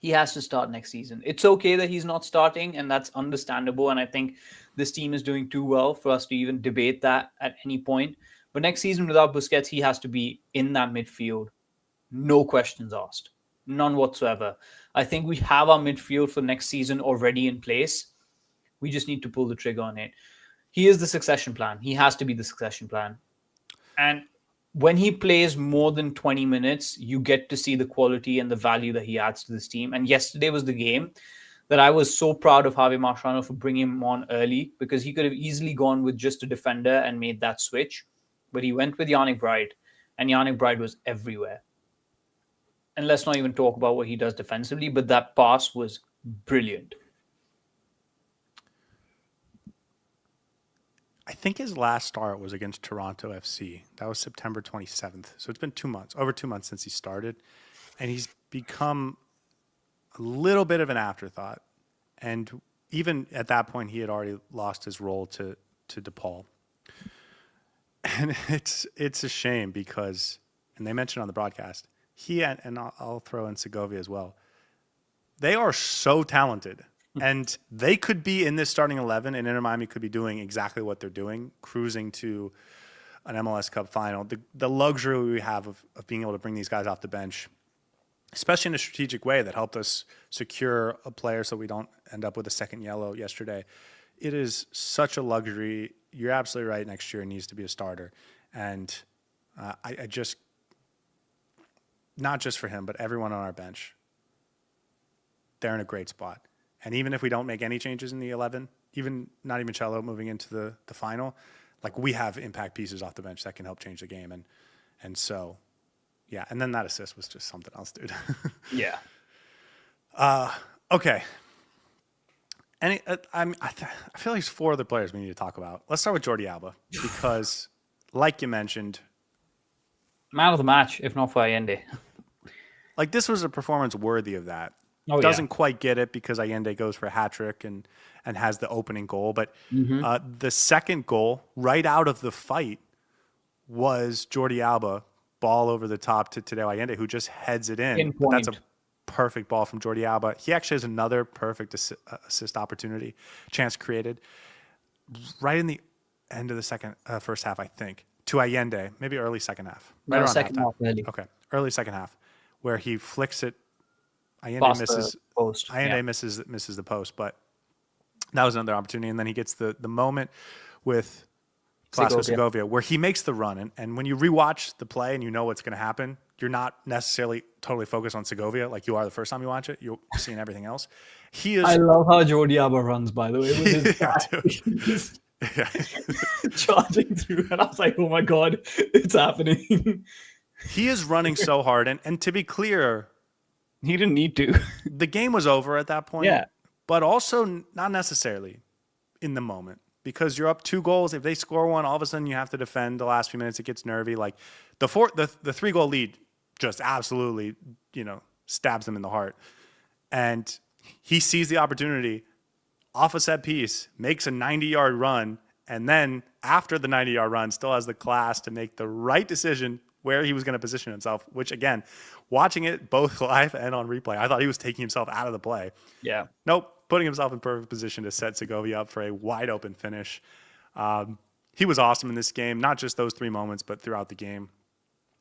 He has to start next season. It's okay that he's not starting, and that's understandable. And I think this team is doing too well for us to even debate that at any point. But next season, without Busquets, he has to be in that midfield. No questions asked. None whatsoever. I think we have our midfield for next season already in place. We just need to pull the trigger on it. He is the succession plan. He has to be the succession plan. And when he plays more than 20 minutes, you get to see the quality and the value that he adds to this team. And yesterday was the game that I was so proud of Javier Mascherano for bringing him on early, because he could have easily gone with just a defender and made that switch. But he went with Yannick Bright, and Yannick Bright was everywhere. And let's not even talk about what he does defensively, but that pass was brilliant. I think his last start was against Toronto FC. That was September 27th. So it's been 2 months, over 2 months since he started. And he's become a little bit of an afterthought. And even at that point, he had already lost his role to DePaul. And it's a shame because, and they mentioned on the broadcast, he and I'll throw in Segovia as well. They are so talented. And they could be in this starting 11, and Inter Miami could be doing exactly what they're doing, cruising to an MLS Cup final. The luxury we have of being able to bring these guys off the bench, especially in a strategic way that helped us secure a player so we don't end up with a second yellow yesterday. It is such a luxury. You're absolutely right. Next year it needs to be a starter. And I just, not just for him, but everyone on our bench, they're in a great spot. And even if we don't make any changes in the 11, even not even Cello moving into the final, like we have impact pieces off the bench that can help change the game. And so, yeah. And then that assist was just something else, dude. Yeah. Okay. I feel like there's 4 other players we need to talk about. Let's start with Jordi Alba because, like you mentioned, man of the match, if not for Allende. Like this was a performance worthy of that. Oh, Doesn't quite get it because Allende goes for a hat trick and has the opening goal. But the second goal right out of the fight was Jordi Alba, ball over the top to Tadeo Allende, who just heads it in. That's a perfect ball from Jordi Alba. He actually has another perfect assist opportunity, chance created right in the end of the first half, I think, to Allende, maybe early second half. Right around second half, early. Okay, early second half, where he flicks it. Allende misses the post. Misses the post, but that was another opportunity. And then he gets the moment with Clásico Segovia where he makes the run. And when you rewatch the play and you know what's going to happen, you're not necessarily totally focused on Segovia like you are the first time you watch it. You're seeing everything else. I love how Jordi Alba runs, by the way. With his charging through, and I was like, oh my God, it's happening. He is running so hard. And to be clear, he didn't need to. The game was over at that point. Yeah. But also not necessarily in the moment because you're up 2 goals. If they score one, all of a sudden you have to defend the last few minutes. It gets nervy. Like the 3-goal lead just absolutely, stabs them in the heart. And he sees the opportunity off a set piece, makes a 90-yard run, and then after the 90-yard run still has the class to make the right decision where he was going to position himself, which again, watching it both live and on replay, I thought he was taking himself out of the play. Yeah. Nope, putting himself in perfect position to set Segovia up for a wide open finish. He was awesome in this game, not just those 3 moments, but throughout the game.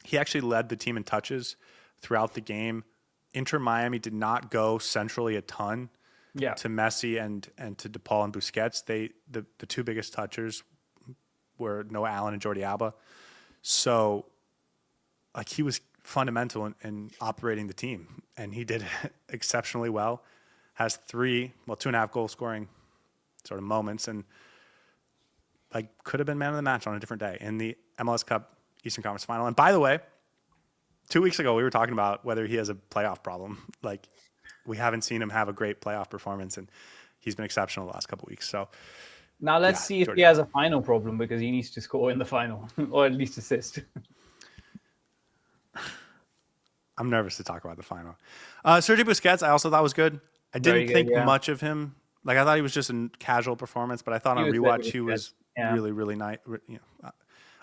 He actually led the team in touches throughout the game. Inter Miami did not go centrally a ton to Messi and to DePaul and Busquets. The 2 biggest touchers were Noah Allen and Jordi Alba. So, like, he was fundamental in operating the team, and he did it exceptionally well. Has 2.5 goal scoring sort of moments, and like could have been man of the match on a different day in the MLS Cup Eastern Conference Final. And by the way, 2 weeks ago we were talking about whether he has a playoff problem. Like we haven't seen him have a great playoff performance, and he's been exceptional the last couple of weeks. So now let's see if he has a final problem, because he needs to score in the final or at least assist. I'm nervous to talk about the final. Sergio Busquets, I also thought was good. I didn't think much of him. Like I thought he was just a casual performance, but I thought on rewatch he was really, really nice.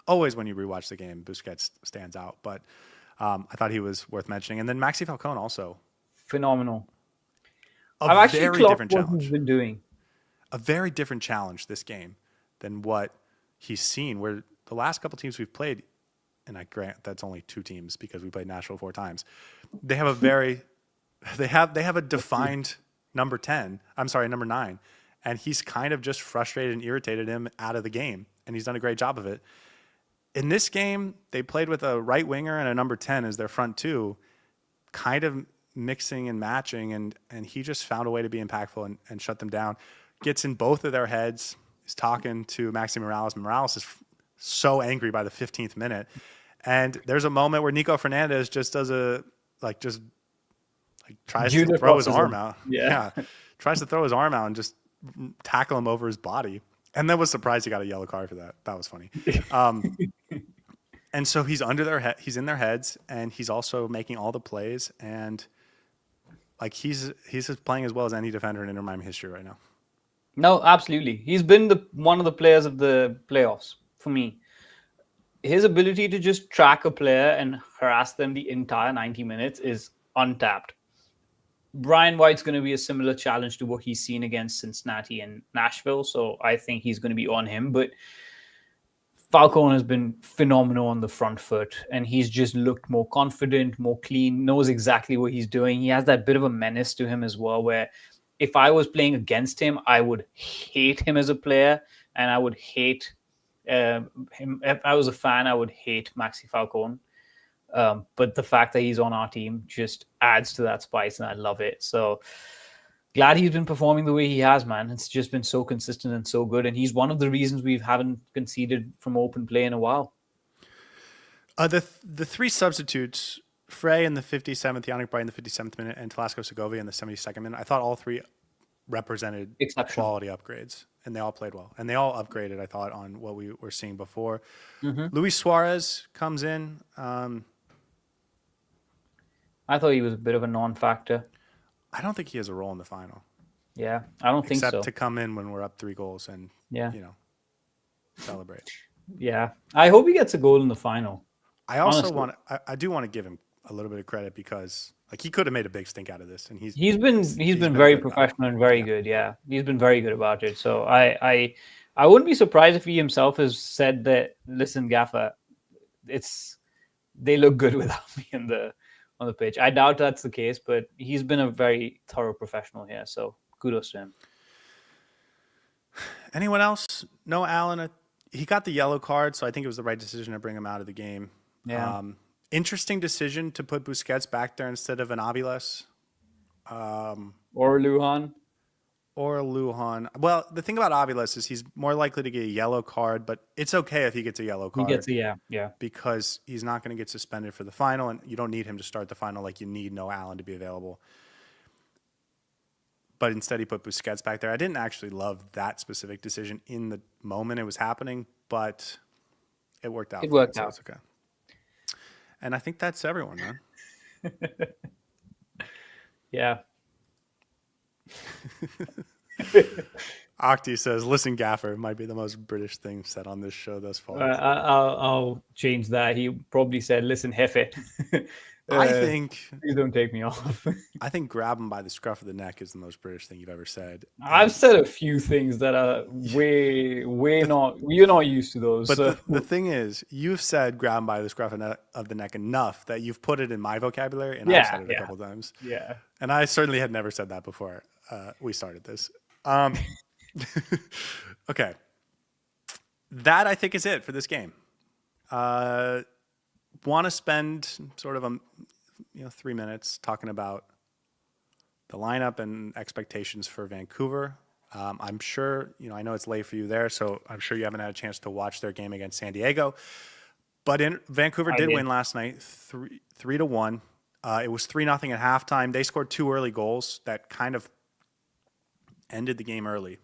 Always when you rewatch the game, Busquets stands out. But I thought he was worth mentioning. And then Maxi Falcone also. Phenomenal. I've actually clocked what he's been doing. A very different challenge this game than what he's seen. Where the last couple teams we've played, and I grant that's only 2 teams because we played Nashville 4 times. They have a defined number 10. I'm sorry, number 9, and he's kind of just frustrated and irritated him out of the game, and he's done a great job of it. In this game, they played with a right winger and a number 10 as their front 2, kind of mixing and matching, and he just found a way to be impactful and shut them down. Gets in both of their heads. He's talking to Maxi Morales. Morales is so angry by the 15th minute. And there's a moment where Nico Fernandez just does tries to throw his arm out. Yeah. Tries to throw his arm out and just tackle him over his body. And then was surprised he got a yellow card for that. That was funny. And so he's he's in their heads, and he's also making all the plays, and like he's playing as well as any defender in Inter Miami history right now. No, absolutely. He's been one of the players of the playoffs for me. His ability to just track a player and harass them the entire 90 minutes is untapped. Brian White's going to be a similar challenge to what he's seen against Cincinnati and Nashville, so I think he's going to be on him. But Falcone has been phenomenal on the front foot, and he's just looked more confident, more clean, knows exactly what he's doing. He has that bit of a menace to him as well, where if I was playing against him, I would hate him as a player, and I would hate him. If I was a fan, I would hate Maxi Falcone. But the fact that he's on our team just adds to that spice, and I love it. So glad he's been performing the way he has, man. It's just been so consistent and so good, and he's one of the reasons we haven't conceded from open play in a while. The 3 substitutes, Frey in the 57th, Yannick Bright in the 57th minute, and Telasco Segovia in the 72nd minute, I thought all 3 represented quality upgrades, and they all played well. And they all upgraded, I thought, on what we were seeing before. Luis Suarez comes in. I thought he was a bit of a non-factor. I don't think he has a role in the final. Yeah, I don't think so. Except to come in when we're up 3 goals and, celebrate. Yeah, I hope he gets a goal in the final. I also I do want to give him a little bit of credit, because like he could have made a big stink out of this, and he's been very professional and very good. Yeah, he's been very good about it. So I wouldn't be surprised if he himself has said that, listen, Gaffer, they look good without me on the pitch. I doubt that's the case, but he's been a very thorough professional here. So kudos to him. Anyone else? No, Allen. He got the yellow card, so I think it was the right decision to bring him out of the game. Yeah. Interesting decision to put Busquets back there instead of an Aviles. Or Lujan. Well, the thing about Aviles is he's more likely to get a yellow card, but it's okay if he gets a yellow card. He gets yeah. Because he's not going to get suspended for the final, and you don't need him to start the final like you need No Allen to be available. But instead he put Busquets back there. I didn't actually love that specific decision in the moment it was happening, but it worked out. It worked out. So it's okay. And I think that's everyone, man. Yeah. Octi says, listen, Gaffer, it might be the most British thing said on this show thus far. I'll change that. He probably said, listen, Hefe. I think... Please don't take me off. I think grab him by the scruff of the neck is the most British thing you've ever said. I've said a few things that are way not... You're not used to those. But the thing is, you've said grab him by the scruff of the neck enough that you've put it in my vocabulary, and I've said it a couple times. Yeah. And I certainly had never said that before we started this. Okay. That, I think, is it for this game. want to spend sort of 3 minutes talking about the lineup and expectations for Vancouver. I'm sure, I know it's late for you there, so I'm sure you haven't had a chance to watch their game against San Diego. But Vancouver did win last night, 3-1. It was 3-0 at halftime. They scored 2 early goals that kind of ended the game early.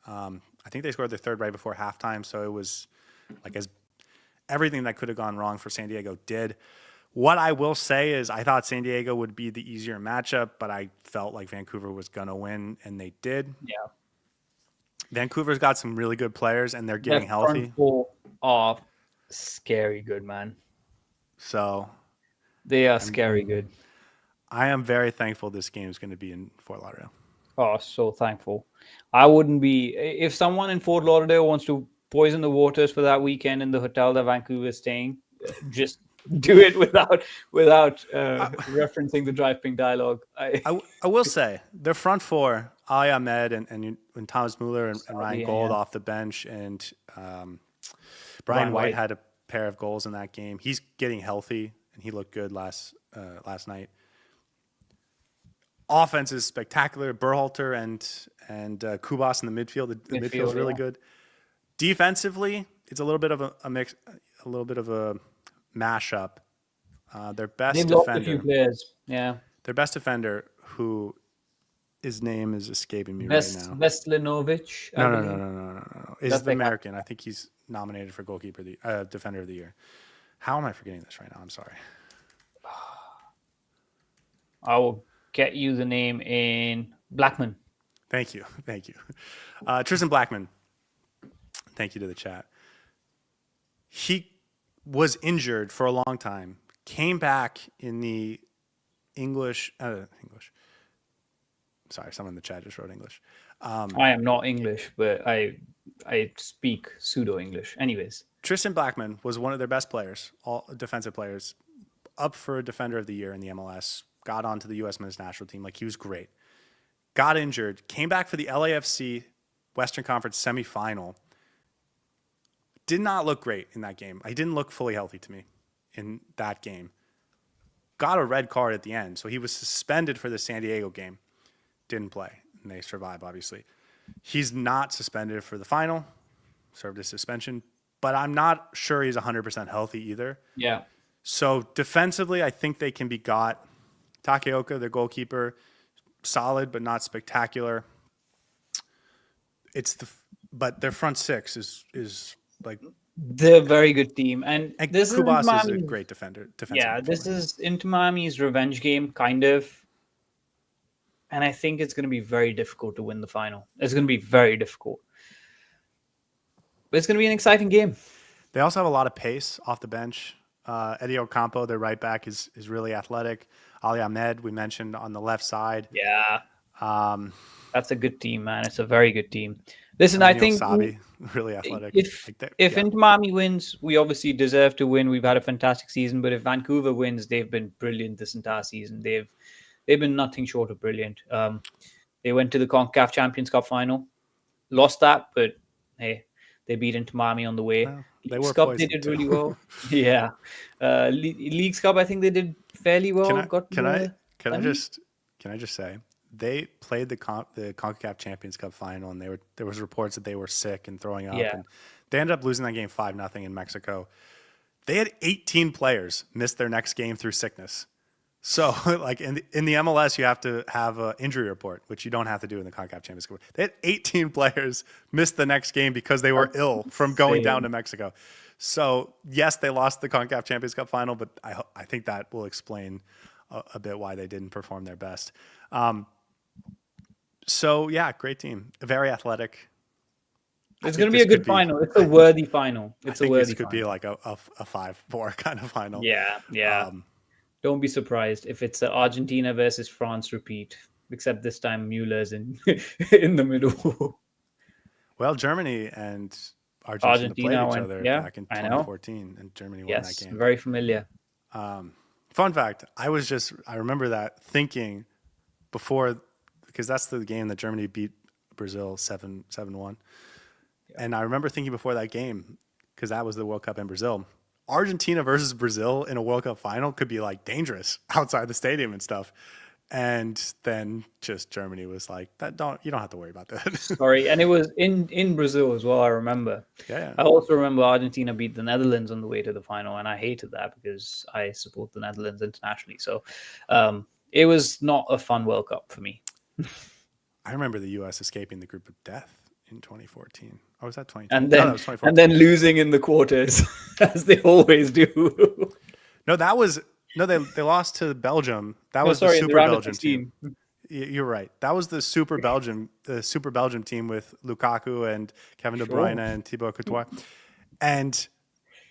I think they scored their third right before halftime, so it was like everything that could have gone wrong for San Diego did. What I will say is I thought San Diego would be the easier matchup, but I felt like Vancouver was going to win, and they did. Yeah. Vancouver's got some really good players, and they're getting healthy. Front four are scary good, man. So they are scary good. I am very thankful this game is going to be in Fort Lauderdale. Oh, so thankful. I wouldn't be if someone in Fort Lauderdale wants to poison the waters for that weekend in the hotel that Vancouver is staying. Just do it without referencing the Drive Pink dialogue. I will say their front four, Ali Ahmed and Thomas Mueller and Ryan Gold off the bench, and Brian White had a pair of goals in that game. He's getting healthy, and he looked good last night. Offense is spectacular. Berhalter and Kubas in the midfield. The midfield is really good. Defensively, it's a little bit of a mix, a little bit of a mashup. Their best They've defender, lost a few players. Yeah, their best defender, who his name is escaping me right now. Veslinovic. No. Is the American? I think he's nominated for goalkeeper, defender of the year. How am I forgetting this right now? I'm sorry. I will get you the name in Blackman. Thank you. Tristan Blackman. Thank you to the chat. He was injured for a long time. Came back in the English. Sorry, someone in the chat just wrote English. I am not English, but I speak pseudo English. Anyways, Tristan Blackman was one of their best players, all defensive players, up for defender of the year in the MLS. Got onto the U.S. men's national team. Like, he was great. Got injured. Came back for the LAFC Western Conference semifinal. Did not look great in that game. He didn't look fully healthy to me in that game. Got a red card at the end, so he was suspended for the San Diego game. Didn't play, and they survived, obviously. He's not suspended for the final. Served his suspension, but I'm not sure he's 100% healthy either. Yeah. So defensively, I think they can be got. Takeoka, their goalkeeper, solid but not spectacular. But their front six is like they're a very good team, and this Kubas is a great defender. Yeah, this is Inter Miami's revenge game, kind of. And I think it's going to be very difficult to win the final. It's going to be very difficult. But it's going to be an exciting game. They also have a lot of pace off the bench. Eddie Ocampo, their right back, is really athletic. Ali Ahmed, we mentioned on the left side. Yeah. That's a good team, man. It's a very good team. Listen, I think Sabi, really athletic. If Inter Miami wins, we obviously deserve to win. We've had a fantastic season, but if Vancouver wins, they've been brilliant this entire season. They've been nothing short of brilliant. They went to the CONCACAF Champions Cup final, lost that, but hey, they beat Inter Miami on the way. Well, they Leagues were Cup, they did really well. Yeah, Leagues Cup, I think they did fairly well. Can I just say they played the CONCACAF Champions Cup final, and there was reports that they were sick and throwing up, and they ended up losing that game 5-0 in Mexico. They had 18 players miss their next game through sickness. So, like in the MLS, you have to have an injury report, which you don't have to do in the CONCACAF Champions Cup. They had 18 players miss the next game because they were ill from going down to Mexico. So, yes, they lost the CONCACAF Champions Cup final, but I think that will explain a bit why they didn't perform their best. So, yeah, great team. Very athletic. It's going to be a good final. It's a worthy final. This could be like a 5-4 kind of final. Yeah. Don't be surprised if it's Argentina versus France repeat, except this time Mueller's in the middle. Well, Germany and Argentina played each other back in 2014, and Germany won that game. Yes, very familiar. Fun fact, I remember that thinking before, because that's the game that Germany beat Brazil 7-1. And I remember thinking before that game, because that was the World Cup in Brazil, Argentina versus Brazil in a World Cup final could be like dangerous outside the stadium and stuff. And then just Germany was like, you don't have to worry about that. Sorry, and it was in Brazil as well. I remember. Yeah. I also remember Argentina beat the Netherlands on the way to the final, and I hated that because I support the Netherlands internationally. So it was not a fun World Cup for me. I remember the U.S. escaping the group of death in 2014. Oh, was that 2014? And then, no, that was 2014. and then losing in the quarters, as they always do. They lost to Belgium. That was the Super Belgium team. You're right. That was the Super Belgium team with Lukaku and Kevin De Bruyne and Thibaut Courtois. And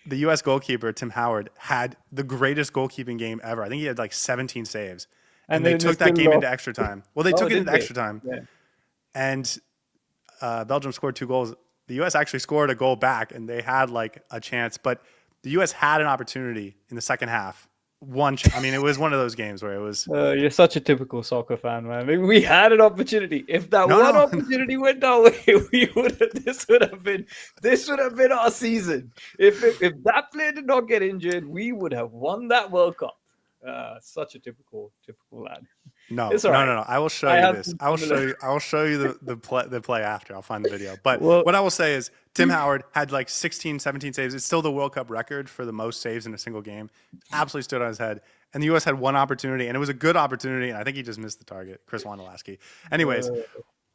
the U.S. goalkeeper, Tim Howard, had the greatest goalkeeping game ever. I think he had like 17 saves. And they took that game into extra time. Well, they took it into extra time. Yeah. And Belgium scored 2 goals. The U.S. actually scored a goal back, and they had like a chance. But the U.S. had an opportunity in the second half. It was one of those games where it was. You're such a typical soccer fan, man. Maybe we had an opportunity. If that opportunity went our way, this would have been our season. If that player did not get injured, we would have won that World Cup. Such a typical lad. No. I will show you this. I will show you the play after. I'll find the video. But what I will say is Tim Howard had like 16, 17 saves. It's still the World Cup record for the most saves in a single game. Absolutely stood on his head. And the U.S. had one opportunity, and it was a good opportunity, and I think he just missed the target, Chris Wondolowski. Anyways,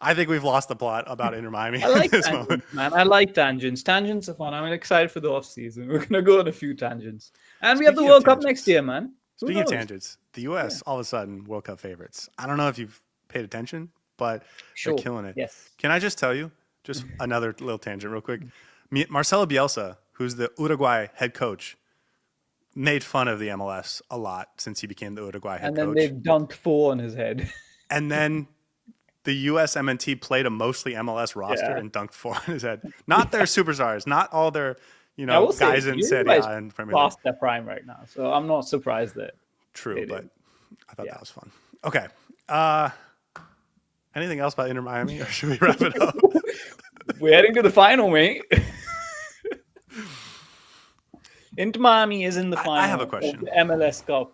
I think we've lost the plot about Inter Miami at this moment. Man, I like tangents. Tangents are fun. I'm excited for the off-season. We're going to go on a few tangents. And we have the World Cup next year, man. Speaking of tangents, the U.S. all of a sudden World Cup favorites. I don't know if you've paid attention, but they're killing it. Yes. Can I just tell you, just another little tangent real quick? Marcelo Bielsa, who's the Uruguay head coach, made fun of the MLS a lot since he became the Uruguay head coach. And then they've dunked 4 on his head. And then the U.S. MNT played a mostly MLS roster and dunked 4 on his head. Not their superstars, not all their guys in Serie A and Premier League. Past their prime right now, so I'm not surprised that. True, but I thought that was fun. Okay. Anything else about Inter Miami, or should we wrap it up? We're heading to the final, mate. Inter Miami is in the final. I have a question. Of the MLS Cup.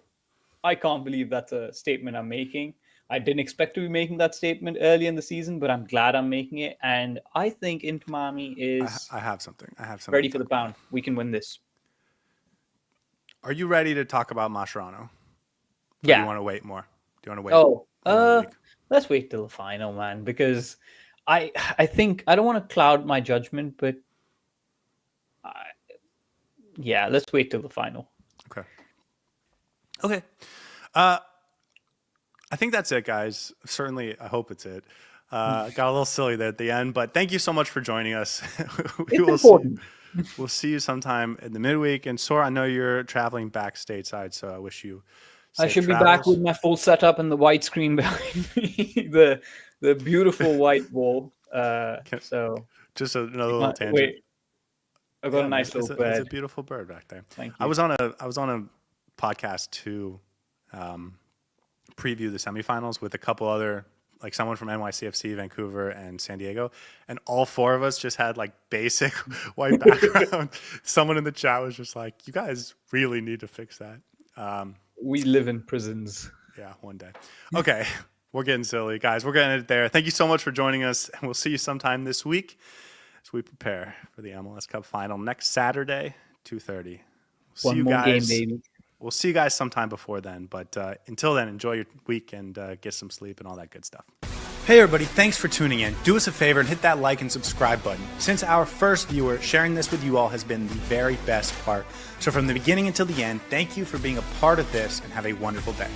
I can't believe that's a statement I'm making. I didn't expect to be making that statement early in the season, but I'm glad I'm making it. And I think Inter Miami is. I have something. Ready for the pound. We can win this. Are you ready to talk about Mascherano? Yeah. Do you want to wait more? Do you want to wait? Let's wait till the final, man, because I think I don't want to cloud my judgment, but let's wait till the final. Okay. I think that's it, guys. Certainly, I hope it's it. Got a little silly there at the end, but thank you so much for joining us. We'll see you sometime in the midweek. And Saur, I know you're traveling back stateside, so I wish you safe be travels. back with my full setup and the white screen behind me, the beautiful white wall. So just another little tangent. Wait, I've got a nice little bird. It's a beautiful bird back there. Thank you. I was on a podcast to preview the semifinals with a couple other, like someone from NYCFC, Vancouver, and San Diego, and all 4 of us just had like basic white background. Someone in the chat was just like, "You guys really need to fix that." We live in prisons. Yeah, one day. Okay, we're getting silly, guys. We're getting it there. Thank you so much for joining us, and we'll see you sometime this week as we prepare for the MLS Cup final next Saturday, 2:30. One more game, baby. We'll see you guys sometime before then. But until then, enjoy your week and get some sleep and all that good stuff. Hey, everybody. Thanks for tuning in. Do us a favor and hit that like and subscribe button. Since our first viewer, sharing this with you all has been the very best part. So from the beginning until the end, thank you for being a part of this and have a wonderful day.